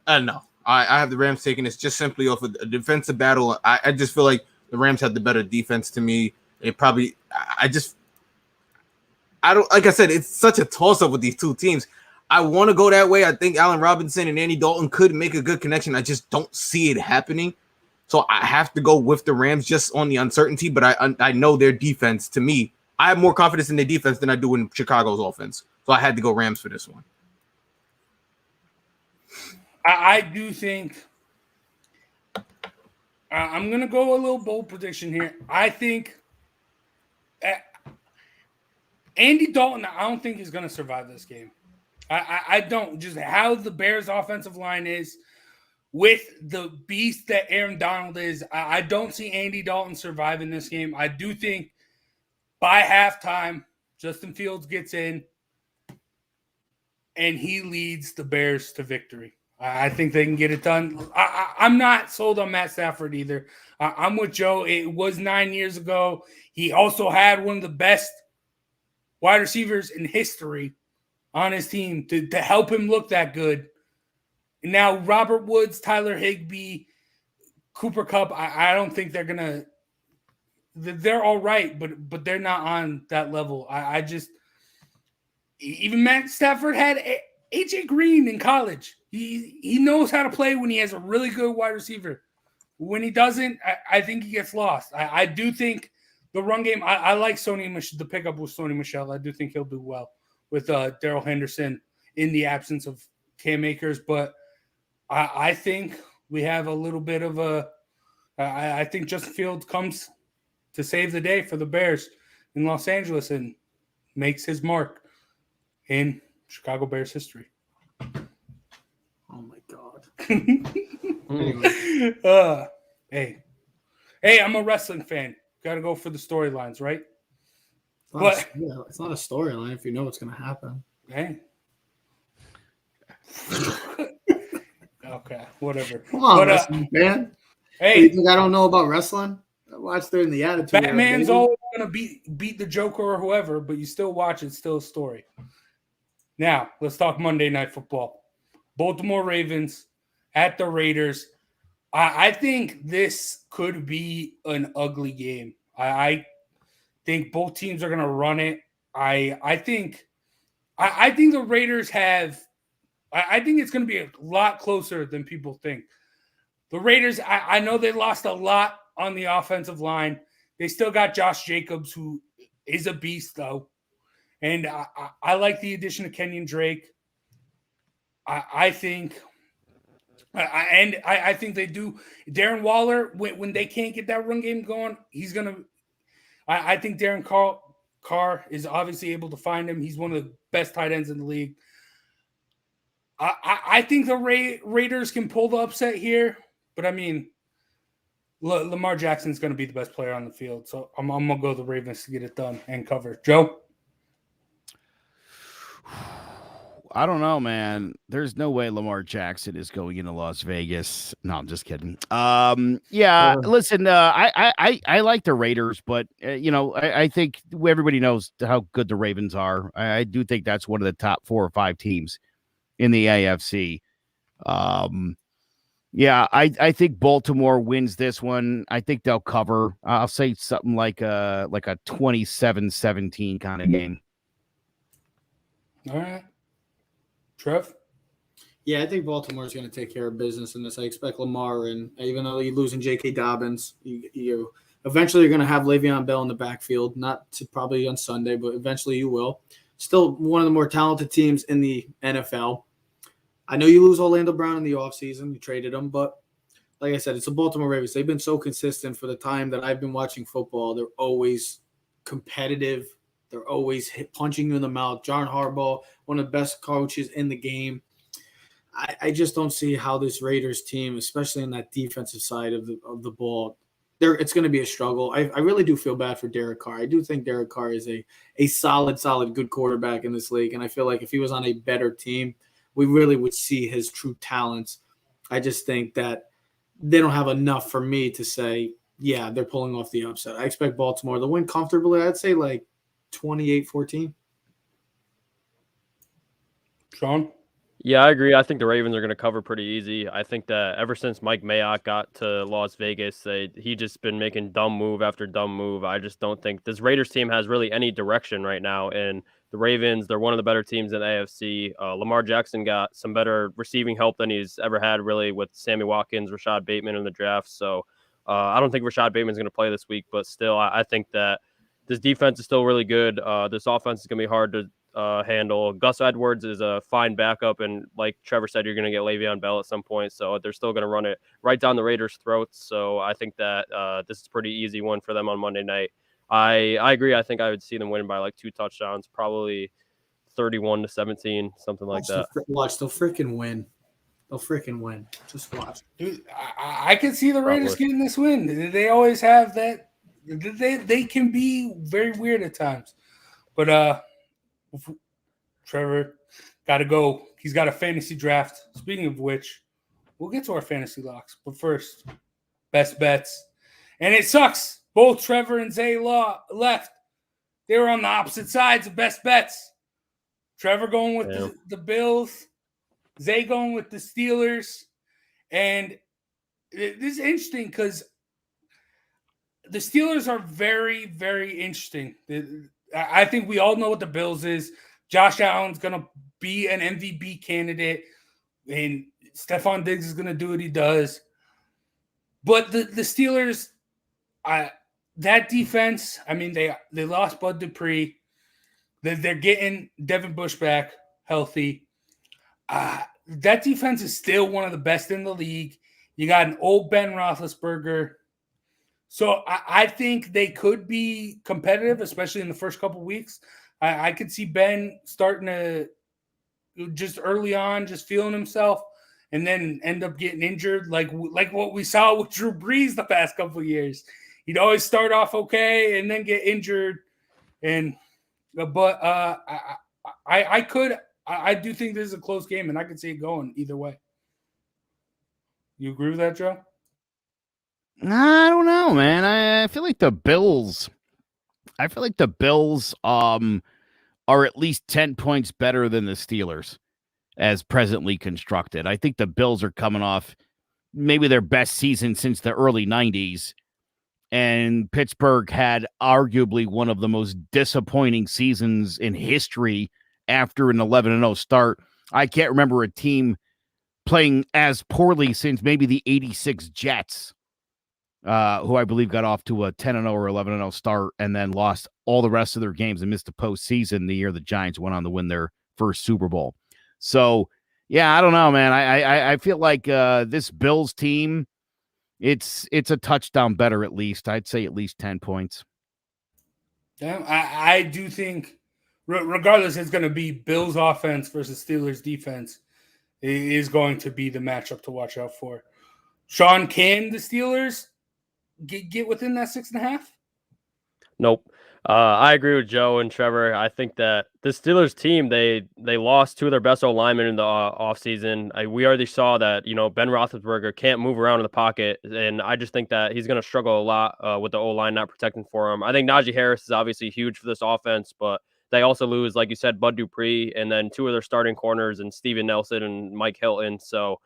No. I have the Rams taking this just simply off of a defensive battle. I just feel like the Rams had the better defense to me. It probably – I don't – like I said, it's such a toss-up with these two teams. I want to go that way. I think Allen Robinson and Andy Dalton could make a good connection. I just don't see it happening. So I have to go with the Rams just on the uncertainty, but I know their defense, to me, I have more confidence in their defense than I do in Chicago's offense. So I had to go Rams for this one. I do think I'm going to go a little bold prediction here. I think Andy Dalton, I don't think he's going to survive this game. I don't. Just how the Bears' offensive line is with the beast that Aaron Donald is, I don't see Andy Dalton surviving this game. I do think by halftime, Justin Fields gets in, and he leads the Bears to victory. I think they can get it done. I'm not sold on Matt Stafford either. I'm with Joe. It was 9 years ago. He also had one of the best wide receivers in history on his team to help him look that good. And now Robert Woods, Tyler Higbee, Cooper Kupp, I don't think they're going to – they're all right, but they're not on that level. I just – even Matt Stafford had A.J. Green in college. He knows how to play when he has a really good wide receiver. When he doesn't, I think he gets lost. I do think the run game, I like the pickup with Sony Michel. I do think he'll do well with Darrell Henderson in the absence of Cam Akers. But I think we have a little bit of I think Justin Fields comes to save the day for the Bears in Los Angeles and makes his mark in Chicago Bears history. Oh my God. Hey, I'm a wrestling fan. Got to go for the storylines, right? It's not a storyline if you know what's going to happen. Hey. Okay, whatever. Come on, wrestling fan. Hey, you think I don't know about wrestling? I watched during the Attitude Era. Batman's always going to beat the Joker or whoever, but you still watch it. It's still a story. Now, let's talk Monday Night Football. Baltimore Ravens at the Raiders. I think this could be an ugly game. I think both teams are going to run it. I think the Raiders have – I think it's going to be a lot closer than people think. The Raiders, I know they lost a lot on the offensive line. They still got Josh Jacobs, who is a beast, though. And I like the addition of Kenyon Drake. I think they do. Darren Waller, when they can't get that run game going, he's going to – I think Darren Carr is obviously able to find him. He's one of the best tight ends in the league. I think the Raiders can pull the upset here, but I mean, Lamar Jackson's going to be the best player on the field, so I'm going to go the Ravens to get it done and cover. Joe? I don't know, man. There's no way Lamar Jackson is going into Las Vegas. No, I'm just kidding. Listen, I like the Raiders, but I think everybody knows how good the Ravens are. I do think that's one of the top 4 or 5 teams in the AFC. I think Baltimore wins this one. I think they'll cover. I'll say something like a 27-17 kind of game. All right. Trev? Yeah, I think Baltimore is going to take care of business in this. I expect Lamar, and even though you're losing J.K. Dobbins, you eventually you're going to have Le'Veon Bell in the backfield, probably on Sunday, but eventually you will. Still one of the more talented teams in the NFL. I know you lose Orlando Brown in the offseason. You traded him, but like I said, it's the Baltimore Ravens. They've been so consistent for the time that I've been watching football. They're always competitive. They're always punching you in the mouth. John Harbaugh, one of the best coaches in the game. I just don't see how this Raiders team, especially in that defensive side of the ball, it's going to be a struggle. I really do feel bad for Derek Carr. I do think Derek Carr is a solid, good quarterback in this league, and I feel like if he was on a better team, we really would see his true talents. I just think that they don't have enough for me to say, yeah, they're pulling off the upset. I expect Baltimore to win comfortably. I'd say like 28-14. Sean? Yeah, I agree. I think the Ravens are going to cover pretty easy. I think that ever since Mike Mayock got to Las Vegas, he just been making dumb move after dumb move. I just don't think this Raiders team has really any direction right now. And the Ravens, they're one of the better teams in the AFC. Lamar Jackson got some better receiving help than he's ever had, really, with Sammy Watkins, Rashad Bateman in the draft. So I don't think Rashad Bateman's going to play this week, but still, I think that this defense is still really good. This offense is going to be hard to handle. Gus Edwards is a fine backup, and like Trevor said, you're going to get Le'Veon Bell at some point, so they're still going to run it right down the Raiders' throats. So I think that this is a pretty easy one for them on Monday night. I agree. I think I would see them winning by like 2 touchdowns, probably 31-17, something like that. They'll freaking win. They'll freaking win. Just watch. Dude, I can see the Raiders getting this win. They always have that they can be very weird at times. But Trevor got to go. He's got a fantasy draft. Speaking of which, we'll get to our fantasy locks. But first, best bets. And it sucks. Both Trevor and Zay left. They were on the opposite sides of best bets. Trevor going with the Bills. Zay going with the Steelers. And this is interesting because the Steelers are very, very interesting. I think we all know what the Bills is. Josh Allen's going to be an MVP candidate, and Stephon Diggs is going to do what he does. But the Steelers, that defense, I mean, they lost Bud Dupree. They're getting Devin Bush back healthy. That defense is still one of the best in the league. You got an old Ben Roethlisberger. So I think they could be competitive, especially in the first couple of weeks. I could see Ben starting to just early on, just feeling himself, and then end up getting injured, like what we saw with Drew Brees the past couple of years. He'd always start off okay and then get injured. But I do think this is a close game, and I could see it going either way. You agree with that, Joe? I don't know, man. I feel like the Bills. Are at least 10 points better than the Steelers as presently constructed. I think the Bills are coming off maybe their best season since the early 90s. And Pittsburgh had arguably one of the most disappointing seasons in history after an 11-0 start. I can't remember a team playing as poorly since maybe the 86 Jets, who I believe got off to a 10-0 or 11-0 start and then lost all the rest of their games and missed the postseason the year the Giants went on to win their first Super Bowl. So, yeah, I don't know, man. I feel like this Bills team, it's a touchdown better at least. I'd say at least 10 points. Yeah, I do think, regardless, it's going to be Bills offense versus Steelers defense is going to be the matchup to watch out for. Sean, can the Steelers get within that 6.5? Nope. I agree with Joe and Trevor. I think that the Steelers team, they lost two of their best O-linemen in the offseason. We already saw that, Ben Roethlisberger can't move around in the pocket, and I just think that he's going to struggle a lot with the O-line not protecting for him. I think Najee Harris is obviously huge for this offense, but they also lose, like you said, Bud Dupree, and then two of their starting corners and Steven Nelson and Mike Hilton. So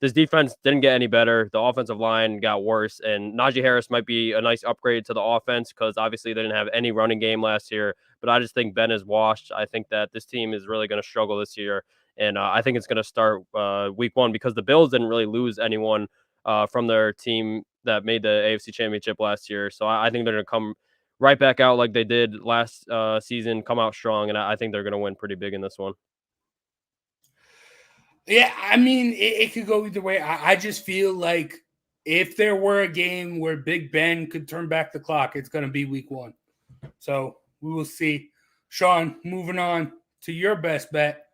this defense didn't get any better. The offensive line got worse, and Najee Harris might be a nice upgrade to the offense because obviously they didn't have any running game last year. But I just think Ben is washed. I think that this team is really going to struggle this year, and I think it's going to start week one because the Bills didn't really lose anyone from their team that made the AFC Championship last year. So I think they're going to come right back out like they did last season, come out strong, and I think they're going to win pretty big in this one. Yeah, I mean, it could go either way. I just feel like if there were a game where Big Ben could turn back the clock, it's going to be week one. So we will see. Sean, moving on to your best bet.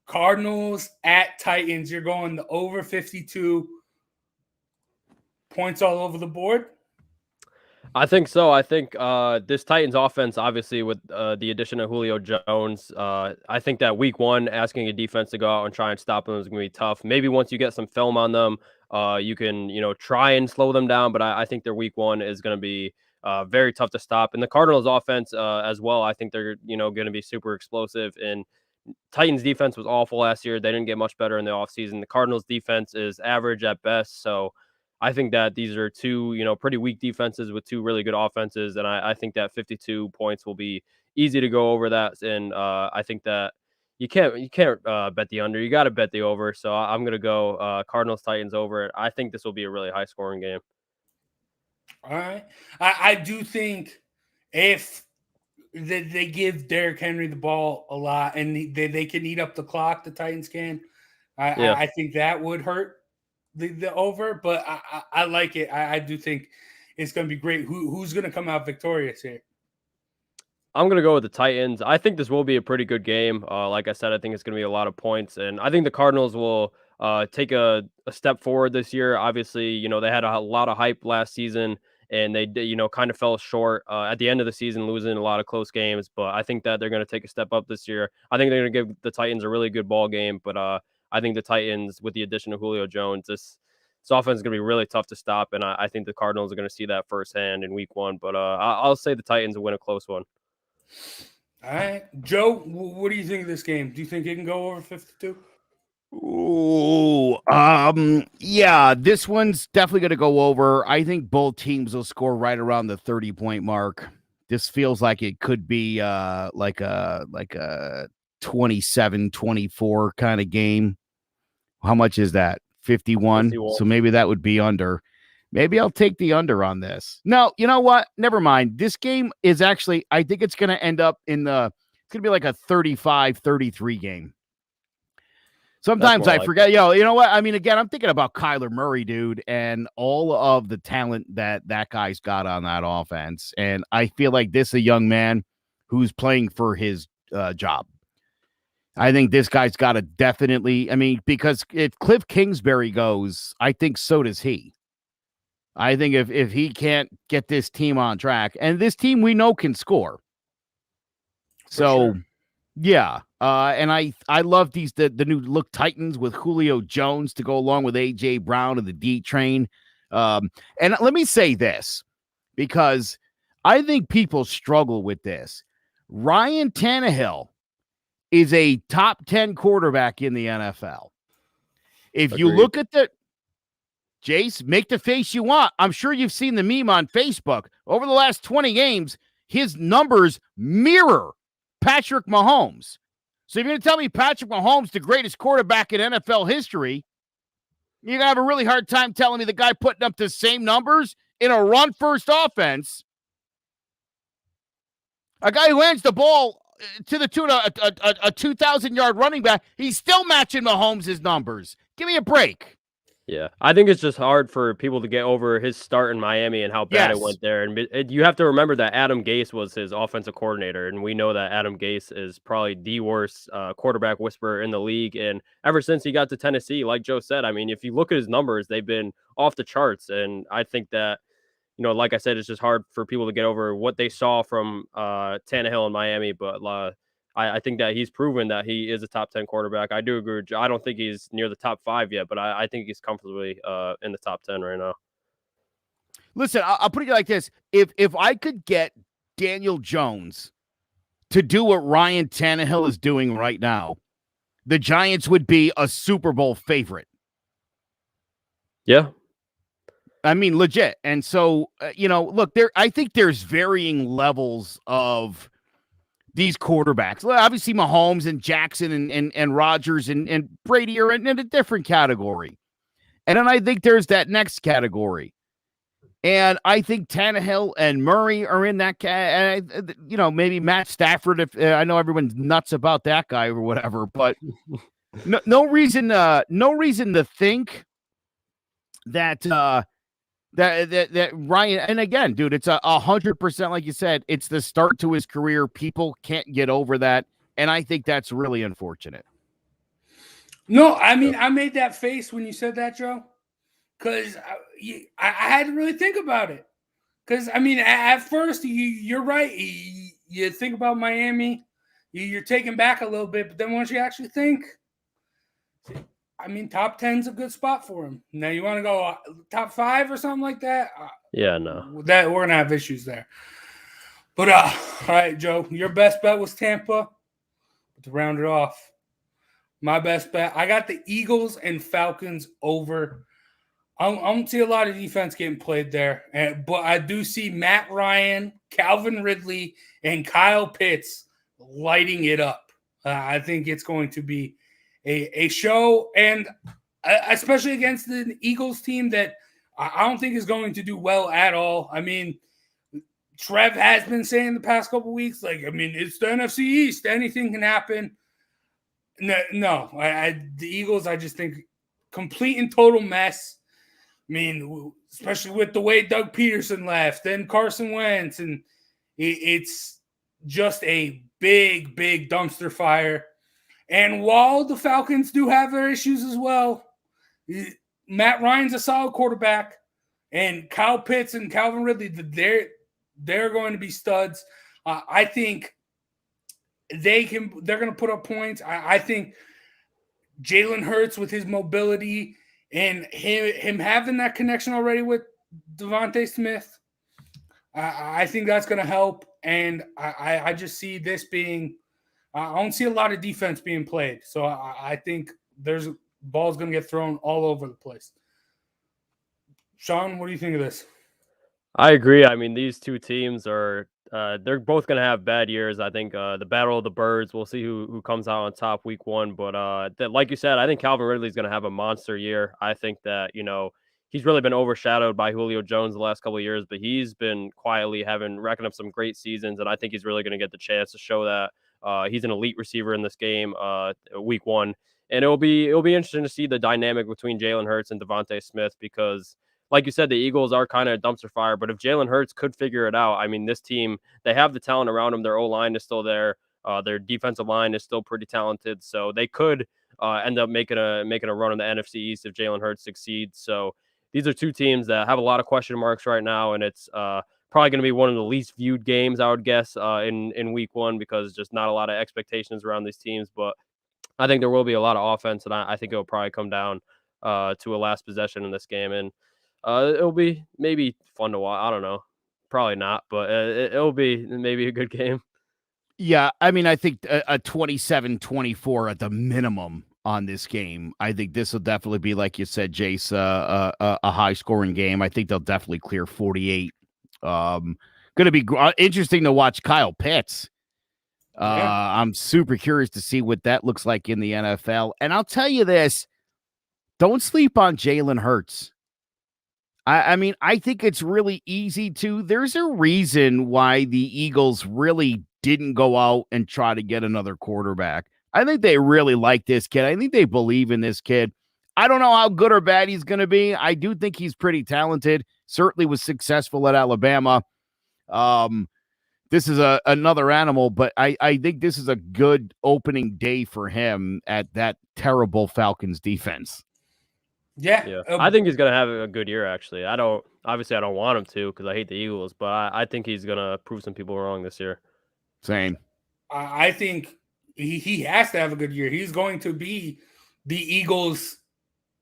Cardinals at Titans. You're going the over 52 points all over the board? I think so. I think this Titans offense, obviously, with the addition of Julio Jones, I think that week one, asking a defense to go out and try and stop them is going to be tough. Maybe once you get some film on them, you can, try and slow them down. But I think their week one is going to be very tough to stop. And the Cardinals offense as well, I think they're, going to be super explosive. And Titans defense was awful last year. They didn't get much better in the offseason. The Cardinals defense is average at best. So I think that these are two, pretty weak defenses with two really good offenses. And I think that 52 points will be easy to go over that. And I think that you can't bet the under. You got to bet the over. So I'm going to go Cardinals Titans over it. I think this will be a really high scoring game. All right. I do think if they give Derrick Henry the ball a lot and they can eat up the clock, the Titans can. I think that would hurt the over, but I like it. I do think it's going to be great. Who's going to come out victorious here? I'm going to go with the Titans. I think this will be a pretty good game. Like I said, I think it's going to be a lot of points, and I think the Cardinals will take a step forward this year. Obviously, they had a lot of hype last season, and they kind of fell short at the end of the season, losing a lot of close games. But I think that they're going to take a step up this year. I think they're going to give the Titans a really good ball game, but I think the Titans, with the addition of Julio Jones, this offense is going to be really tough to stop, and I think the Cardinals are going to see that firsthand in Week 1. But I'll say the Titans will win a close one. All right, Joe, what do you think of this game? Do you think it can go over 52? Ooh, yeah, this one's definitely going to go over. I think both teams will score right around the 30-point mark. This feels like it could be like a 27-24 kind of game. How much is that? 51. So maybe that would be under. Maybe I'll take the under on this. No, you know what? Never mind. This game is actually, I think it's going to end up it's going to be like a 35-33 game. Sometimes I forget, you know what? I mean, again, I'm thinking about Kyler Murray, dude, and all of the talent that guy's got on that offense. And I feel like this is a young man who's playing for his job. I think this guy's got to definitely, I mean, because if Cliff Kingsbury goes, I think so does he. I think if he can't get this team on track, and this team we know can score. Yeah. And I love the new look Titans with Julio Jones to go along with A.J. Brown and the D train. And let me say this, because I think people struggle with this. Ryan Tannehill is a top 10 quarterback in the NFL. If you look at Jace, make the face you want. I'm sure you've seen the meme on Facebook. Over the last 20 games, his numbers mirror Patrick Mahomes. So if you're going to tell me Patrick Mahomes, the greatest quarterback in NFL history, you're going to have a really hard time telling me the guy putting up the same numbers in a run-first offense, a guy who hands the ball to the tune of a 2,000-yard running back, he's still matching Mahomes' numbers. Give me a break. Yeah, I think it's just hard for people to get over his start in Miami and how bad it went there. And you have to remember that Adam Gase was his offensive coordinator, and we know that Adam Gase is probably the worst quarterback whisperer in the league. And ever since he got to Tennessee, like Joe said, I mean, if you look at his numbers, they've been off the charts. And I think that, like I said, it's just hard for people to get over what they saw from Tannehill in Miami. But I think that he's proven that he is a top 10 quarterback. I do agree with you. I don't think he's near the top 5 yet, but I think he's comfortably in the top 10 right now. Listen, I'll put it like this. If I could get Daniel Jones to do what Ryan Tannehill is doing right now, the Giants would be a Super Bowl favorite. Yeah. I mean, legit. And so, look, I think there's varying levels of these quarterbacks. Well, obviously, Mahomes and Jackson and Rodgers and Brady are in a different category. And then I think there's that next category. And I think Tannehill and Murray are in that maybe Matt Stafford. If I know everyone's nuts about that guy or whatever, but no reason to think that Ryan, and again, dude, it's 100%, like you said, it's the start to his career. People can't get over that, and I think that's really unfortunate. No, I mean, I made that face when you said that, Joe, because I had to really think about it. Because, I mean, at first, you're right. You think about Miami, you're taken back a little bit, but then once you actually think, I mean, top 10's a good spot for him. Now, you want to go top 5 or something like that? Yeah, no. That we're going to have issues there. But, all right, Joe, your best bet was Tampa. To round it off, my best bet, I got the Eagles and Falcons over. I don't see a lot of defense getting played there, but I do see Matt Ryan, Calvin Ridley, and Kyle Pitts lighting it up. I think it's going to be a show, and especially against the Eagles team that I don't think is going to do well at all. I mean, Trev has been saying the past couple of weeks, it's the NFC East. Anything can happen. No, the Eagles, I just think complete and total mess. I mean, especially with the way Doug Peterson left and Carson Wentz, and it's just a big, big dumpster fire. And while the Falcons do have their issues as well, Matt Ryan's a solid quarterback, And Kyle Pitts and Calvin Ridley, they're going to be studs. I think they're going to put up points. I think Jalen Hurts with his mobility and him having that connection already with Devontae Smith, I think that's going to help. And I just see this being I don't see a lot of defense being played. So I think there's balls going to get thrown all over the place. Sean, what do you think of this? I agree. I mean, these two teams are they're both going to have bad years. I think the battle of the birds. We'll see who comes out on top week one. But like you said, I think Calvin Ridley is going to have a monster year. I think that he's really been overshadowed by Julio Jones the last couple of years, but he's been quietly racking up some great seasons, and I think he's really going to get the chance to show that he's an elite receiver in this game week one. And it'll be interesting to see the dynamic between Jalen Hurts and Devontae Smith because, like you said, the Eagles are kind of dumpster fire, but if Jalen Hurts could figure it out, I mean, this team, they have the talent around them. Their O-line is still there. Their defensive line is still pretty talented. So they could end up making a run in the NFC East if Jalen Hurts succeeds. So these are two teams that have a lot of question marks right now, and it's probably going to be one of the least viewed games, I would guess, in week one because just not a lot of expectations around these teams. But I think there will be a lot of offense, and I think it will probably come down to a last possession in this game. And it'll be maybe fun to watch. I don't know. Probably not, but it'll be maybe a good game. Yeah, I mean, I think a 27-24 at the minimum on this game. I think this will definitely be, like you said, Jace, a high-scoring game. I think they'll definitely clear 48. Going to be interesting to watch Kyle Pitts. I'm super curious to see what that looks like in the NFL. And I'll tell you this, don't sleep on Jalen Hurts. I mean, I think it's really easy to. There's a reason why the Eagles really didn't go out and try to get another quarterback. I think they really like this kid. I think they believe in this kid. I don't know how good or bad he's going to be. I do think he's pretty talented. Certainly was successful at Alabama. This is another animal, but I think this is a good opening day for him at that terrible Falcons defense. Yeah. I think he's going to have a good year, actually. I don't want him to because I hate the Eagles, but I think he's going to prove some people wrong this year. Same. I think he has to have a good year. He's going to be the Eagles'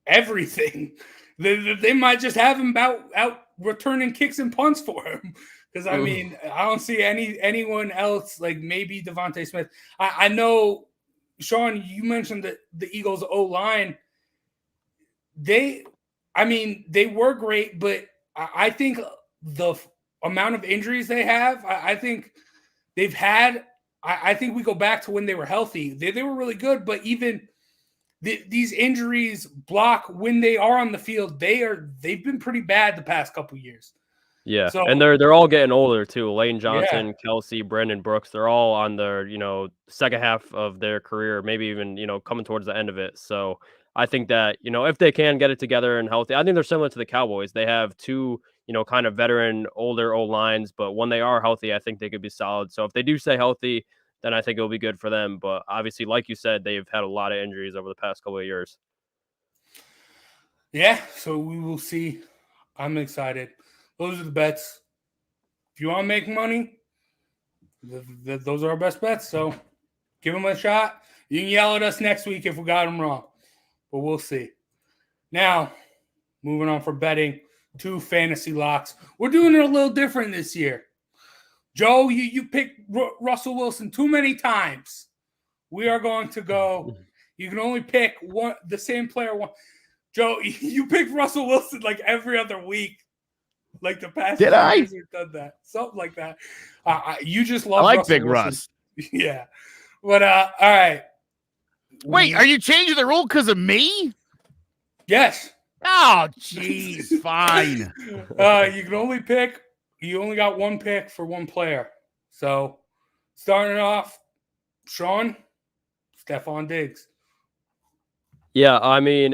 everything. They might just have him out returning kicks and punts for him. Because, I mean, I don't see anyone else, like maybe Devontae Smith. I know, Sean, you mentioned that the Eagles' O-line, they were great, but I think the amount of injuries they have, I think they've had, I think we go back to when they were healthy. They were really good, but even these injuries block when they are on the field. They've been pretty bad the past couple years. Yeah, so, and they're all getting older too. Lane Johnson, Kelsey, Brandon Brooks, they're all on their second half of their career, maybe even coming towards the end of it. So I think that if they can get it together and healthy, I think they're similar to the Cowboys. They have two kind of veteran older O-lines, but when they are healthy, I think they could be solid. So if they do stay healthy, then I think it'll be good for them. But obviously, like you said, they've had a lot of injuries over the past couple of years. Yeah, so we will see. I'm excited. Those are the bets. If you want to make money, those are our best bets. So give them a shot. You can yell at us next week if we got them wrong, but we'll see. Now, moving on for betting, 2 fantasy locks. We're doing it a little different this year. Joe, you picked Russell Wilson too many times. We are going to go. You can only pick the same player one. Joe, you picked Russell Wilson like every other week. Like the past Did I? years we've done that. Something like that. You just love I like Russell Big Wilson. Russ. Yeah. But all right. Wait, are you changing the rule because of me? Yes. Oh, jeez. Fine. You can only pick. You only got one pick for one player. So starting off, Sean, Stephon Diggs. Yeah, I mean,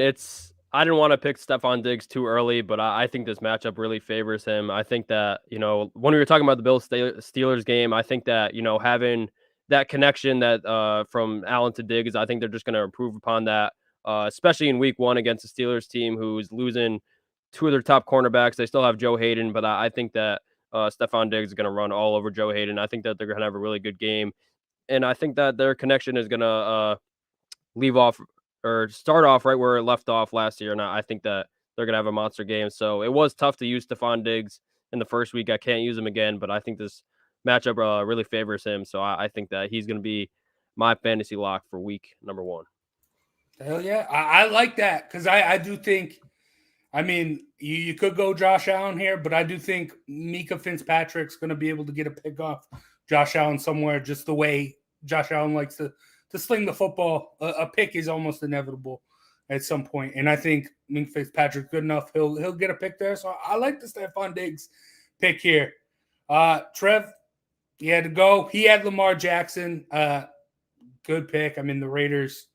I didn't want to pick Stephon Diggs too early, but I think this matchup really favors him. I think that, when we were talking about the Bills Steelers game, I think that, having that connection that from Allen to Diggs, I think they're just going to improve upon that, especially in week one against the Steelers team who's losing two of their top cornerbacks. They still have Joe Hayden, but I think that Stephon Diggs is going to run all over Joe Hayden. I think that they're going to have a really good game. And I think that their connection is going to leave off or start off right where it left off last year. And I think that they're going to have a monster game. So it was tough to use Stephon Diggs in the first week. I can't use him again, but I think this matchup really favors him. So I think that he's going to be my fantasy lock for week number 1. Hell yeah. I like that because I do think, I mean, you could go Josh Allen here, but I do think Mika Fitzpatrick's going to be able to get a pick off Josh Allen somewhere, just the way Josh Allen likes to sling the football. A pick is almost inevitable at some point. And I think Mika Fitzpatrick's good enough. He'll get a pick there. So I like the Stephon Diggs pick here. Trev, he had to go. He had Lamar Jackson. Good pick. I mean, the Raiders,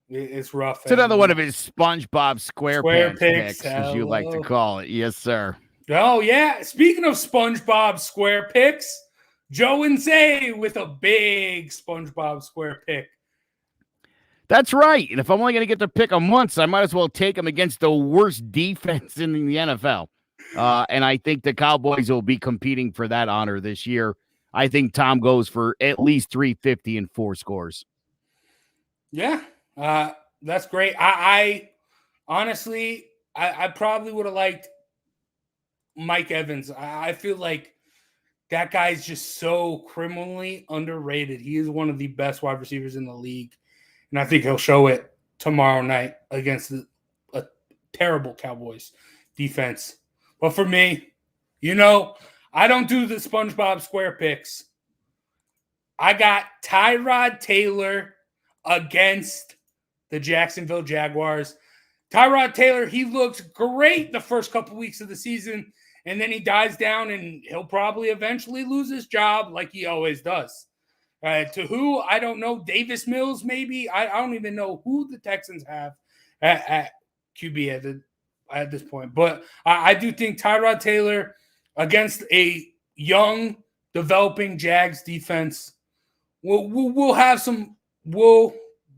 it's rough. It's another one of his SpongeBob SquarePants picks, as you like to call it. Yes, sir. Oh, yeah. Speaking of SpongeBob Square picks, Joe and Zay with a big SpongeBob Square pick. That's right. And if I'm only going to get to pick him once, I might as well take him against the worst defense in the NFL. And I think the Cowboys will be competing for that honor this year. I think Tom goes for at least 350 and 4 scores. Yeah, that's great. I honestly, I probably would have liked Mike Evans. I feel like that guy's just so criminally underrated. He is one of the best wide receivers in the league. And I think he'll show it tomorrow night against a terrible Cowboys defense. But for me, I don't do the SpongeBob Square picks. I got Tyrod Taylor against the Jacksonville Jaguars. Tyrod Taylor, he looked great the first couple weeks of the season, and then he dies down, and he'll probably eventually lose his job like he always does. To who? I don't know. Davis Mills, maybe? I don't even know who the Texans have at QB at this point. But I do think Tyrod Taylor against a young, developing Jags defense will have some – will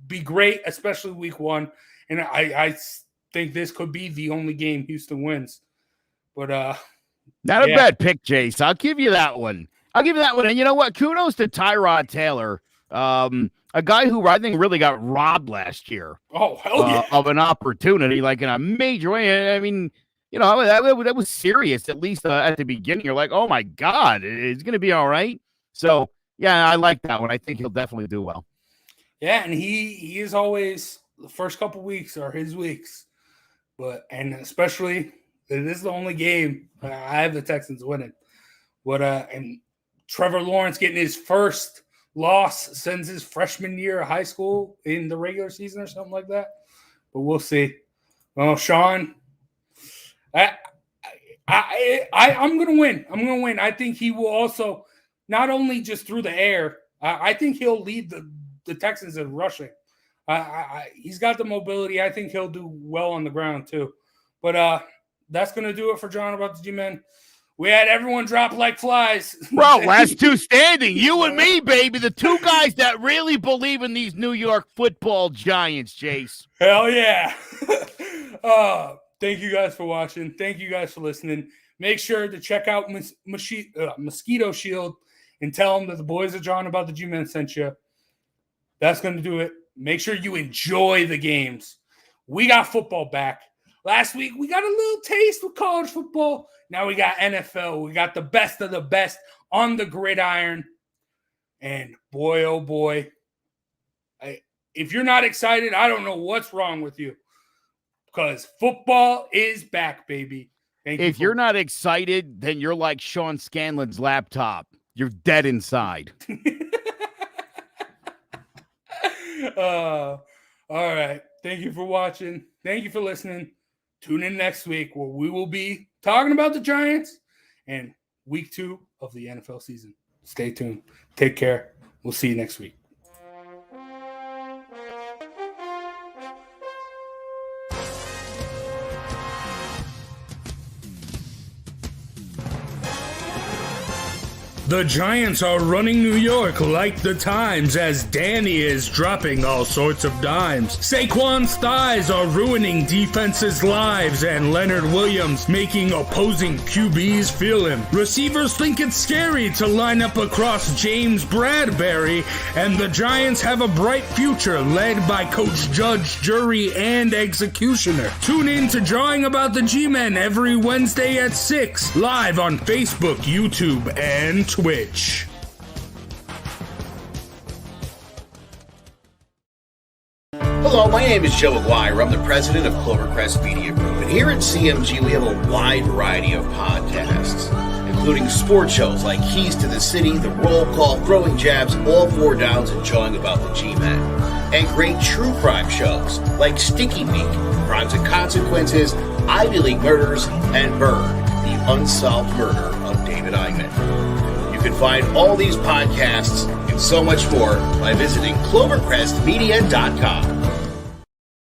be great, especially week 1. And I think this could be the only game Houston wins. But not a bad pick, Jace. I'll give you that one. And you know what? Kudos to Tyrod Taylor, a guy who I think really got robbed last year. Oh, hell yeah. Of an opportunity, like in a major way. I mean, that was serious, at least at the beginning. You're like, oh, my God, it's going to be all right. So, yeah, I like that one. I think he'll definitely do well. Yeah, and he is always – the first couple weeks are his weeks. And especially – it is the only game I have the Texans winning. And Trevor Lawrence getting his first loss since his freshman year of high school in the regular season or something like that. But we'll see. Well, Sean, I'm going to win. I'm going to win. I think he will also not only just through the air. I think he'll lead the Texans in rushing. He's got the mobility. I think he'll do well on the ground too. But that's going to do it for John About the G-Men. We had everyone drop like flies. Bro, last two standing. You and me, baby. The two guys that really believe in these New York football Giants, Jace. Hell yeah. Thank you guys for watching. Thank you guys for listening. Make sure to check out Mosquito Shield and tell them that the boys at John About the G-Men sent you. That's going to do it. Make sure you enjoy the games. We got football back. Last week, we got a little taste of college football. Now we got NFL. We got the best of the best on the gridiron. And boy, oh boy, if you're not excited, I don't know what's wrong with you. Because football is back, baby. If you're not excited, then you're like Sean Scanlon's laptop. You're dead inside. All right. Thank you for watching. Thank you for listening. Tune in next week where we will be talking about the Giants and week 2 of the NFL season. Stay tuned. Take care. We'll see you next week. The Giants are running New York like the Times as Danny is dropping all sorts of dimes. Saquon's thighs are ruining defenses' lives and Leonard Williams making opposing QBs feel him. Receivers think it's scary to line up across James Bradbury, and the Giants have a bright future led by Coach Judge, Jury, and Executioner. Tune in to Drawing About the G-Men every Wednesday at 6, live on Facebook, YouTube, and Twitch. Hello, my name is Joe Aguirre. I'm the president of Clovercrest Media Group, and here at CMG we have a wide variety of podcasts, including sports shows like Keys to the City, The Roll Call, Throwing Jabs, All Four Downs, and Jawing About the G-Men, and great true crime shows like Sticky Week, Crimes and Consequences, Ivy League Murders, and Bird, the Unsolved Murder of David Eichmann. You can find all these podcasts and so much more by visiting clovercrestmedia.com.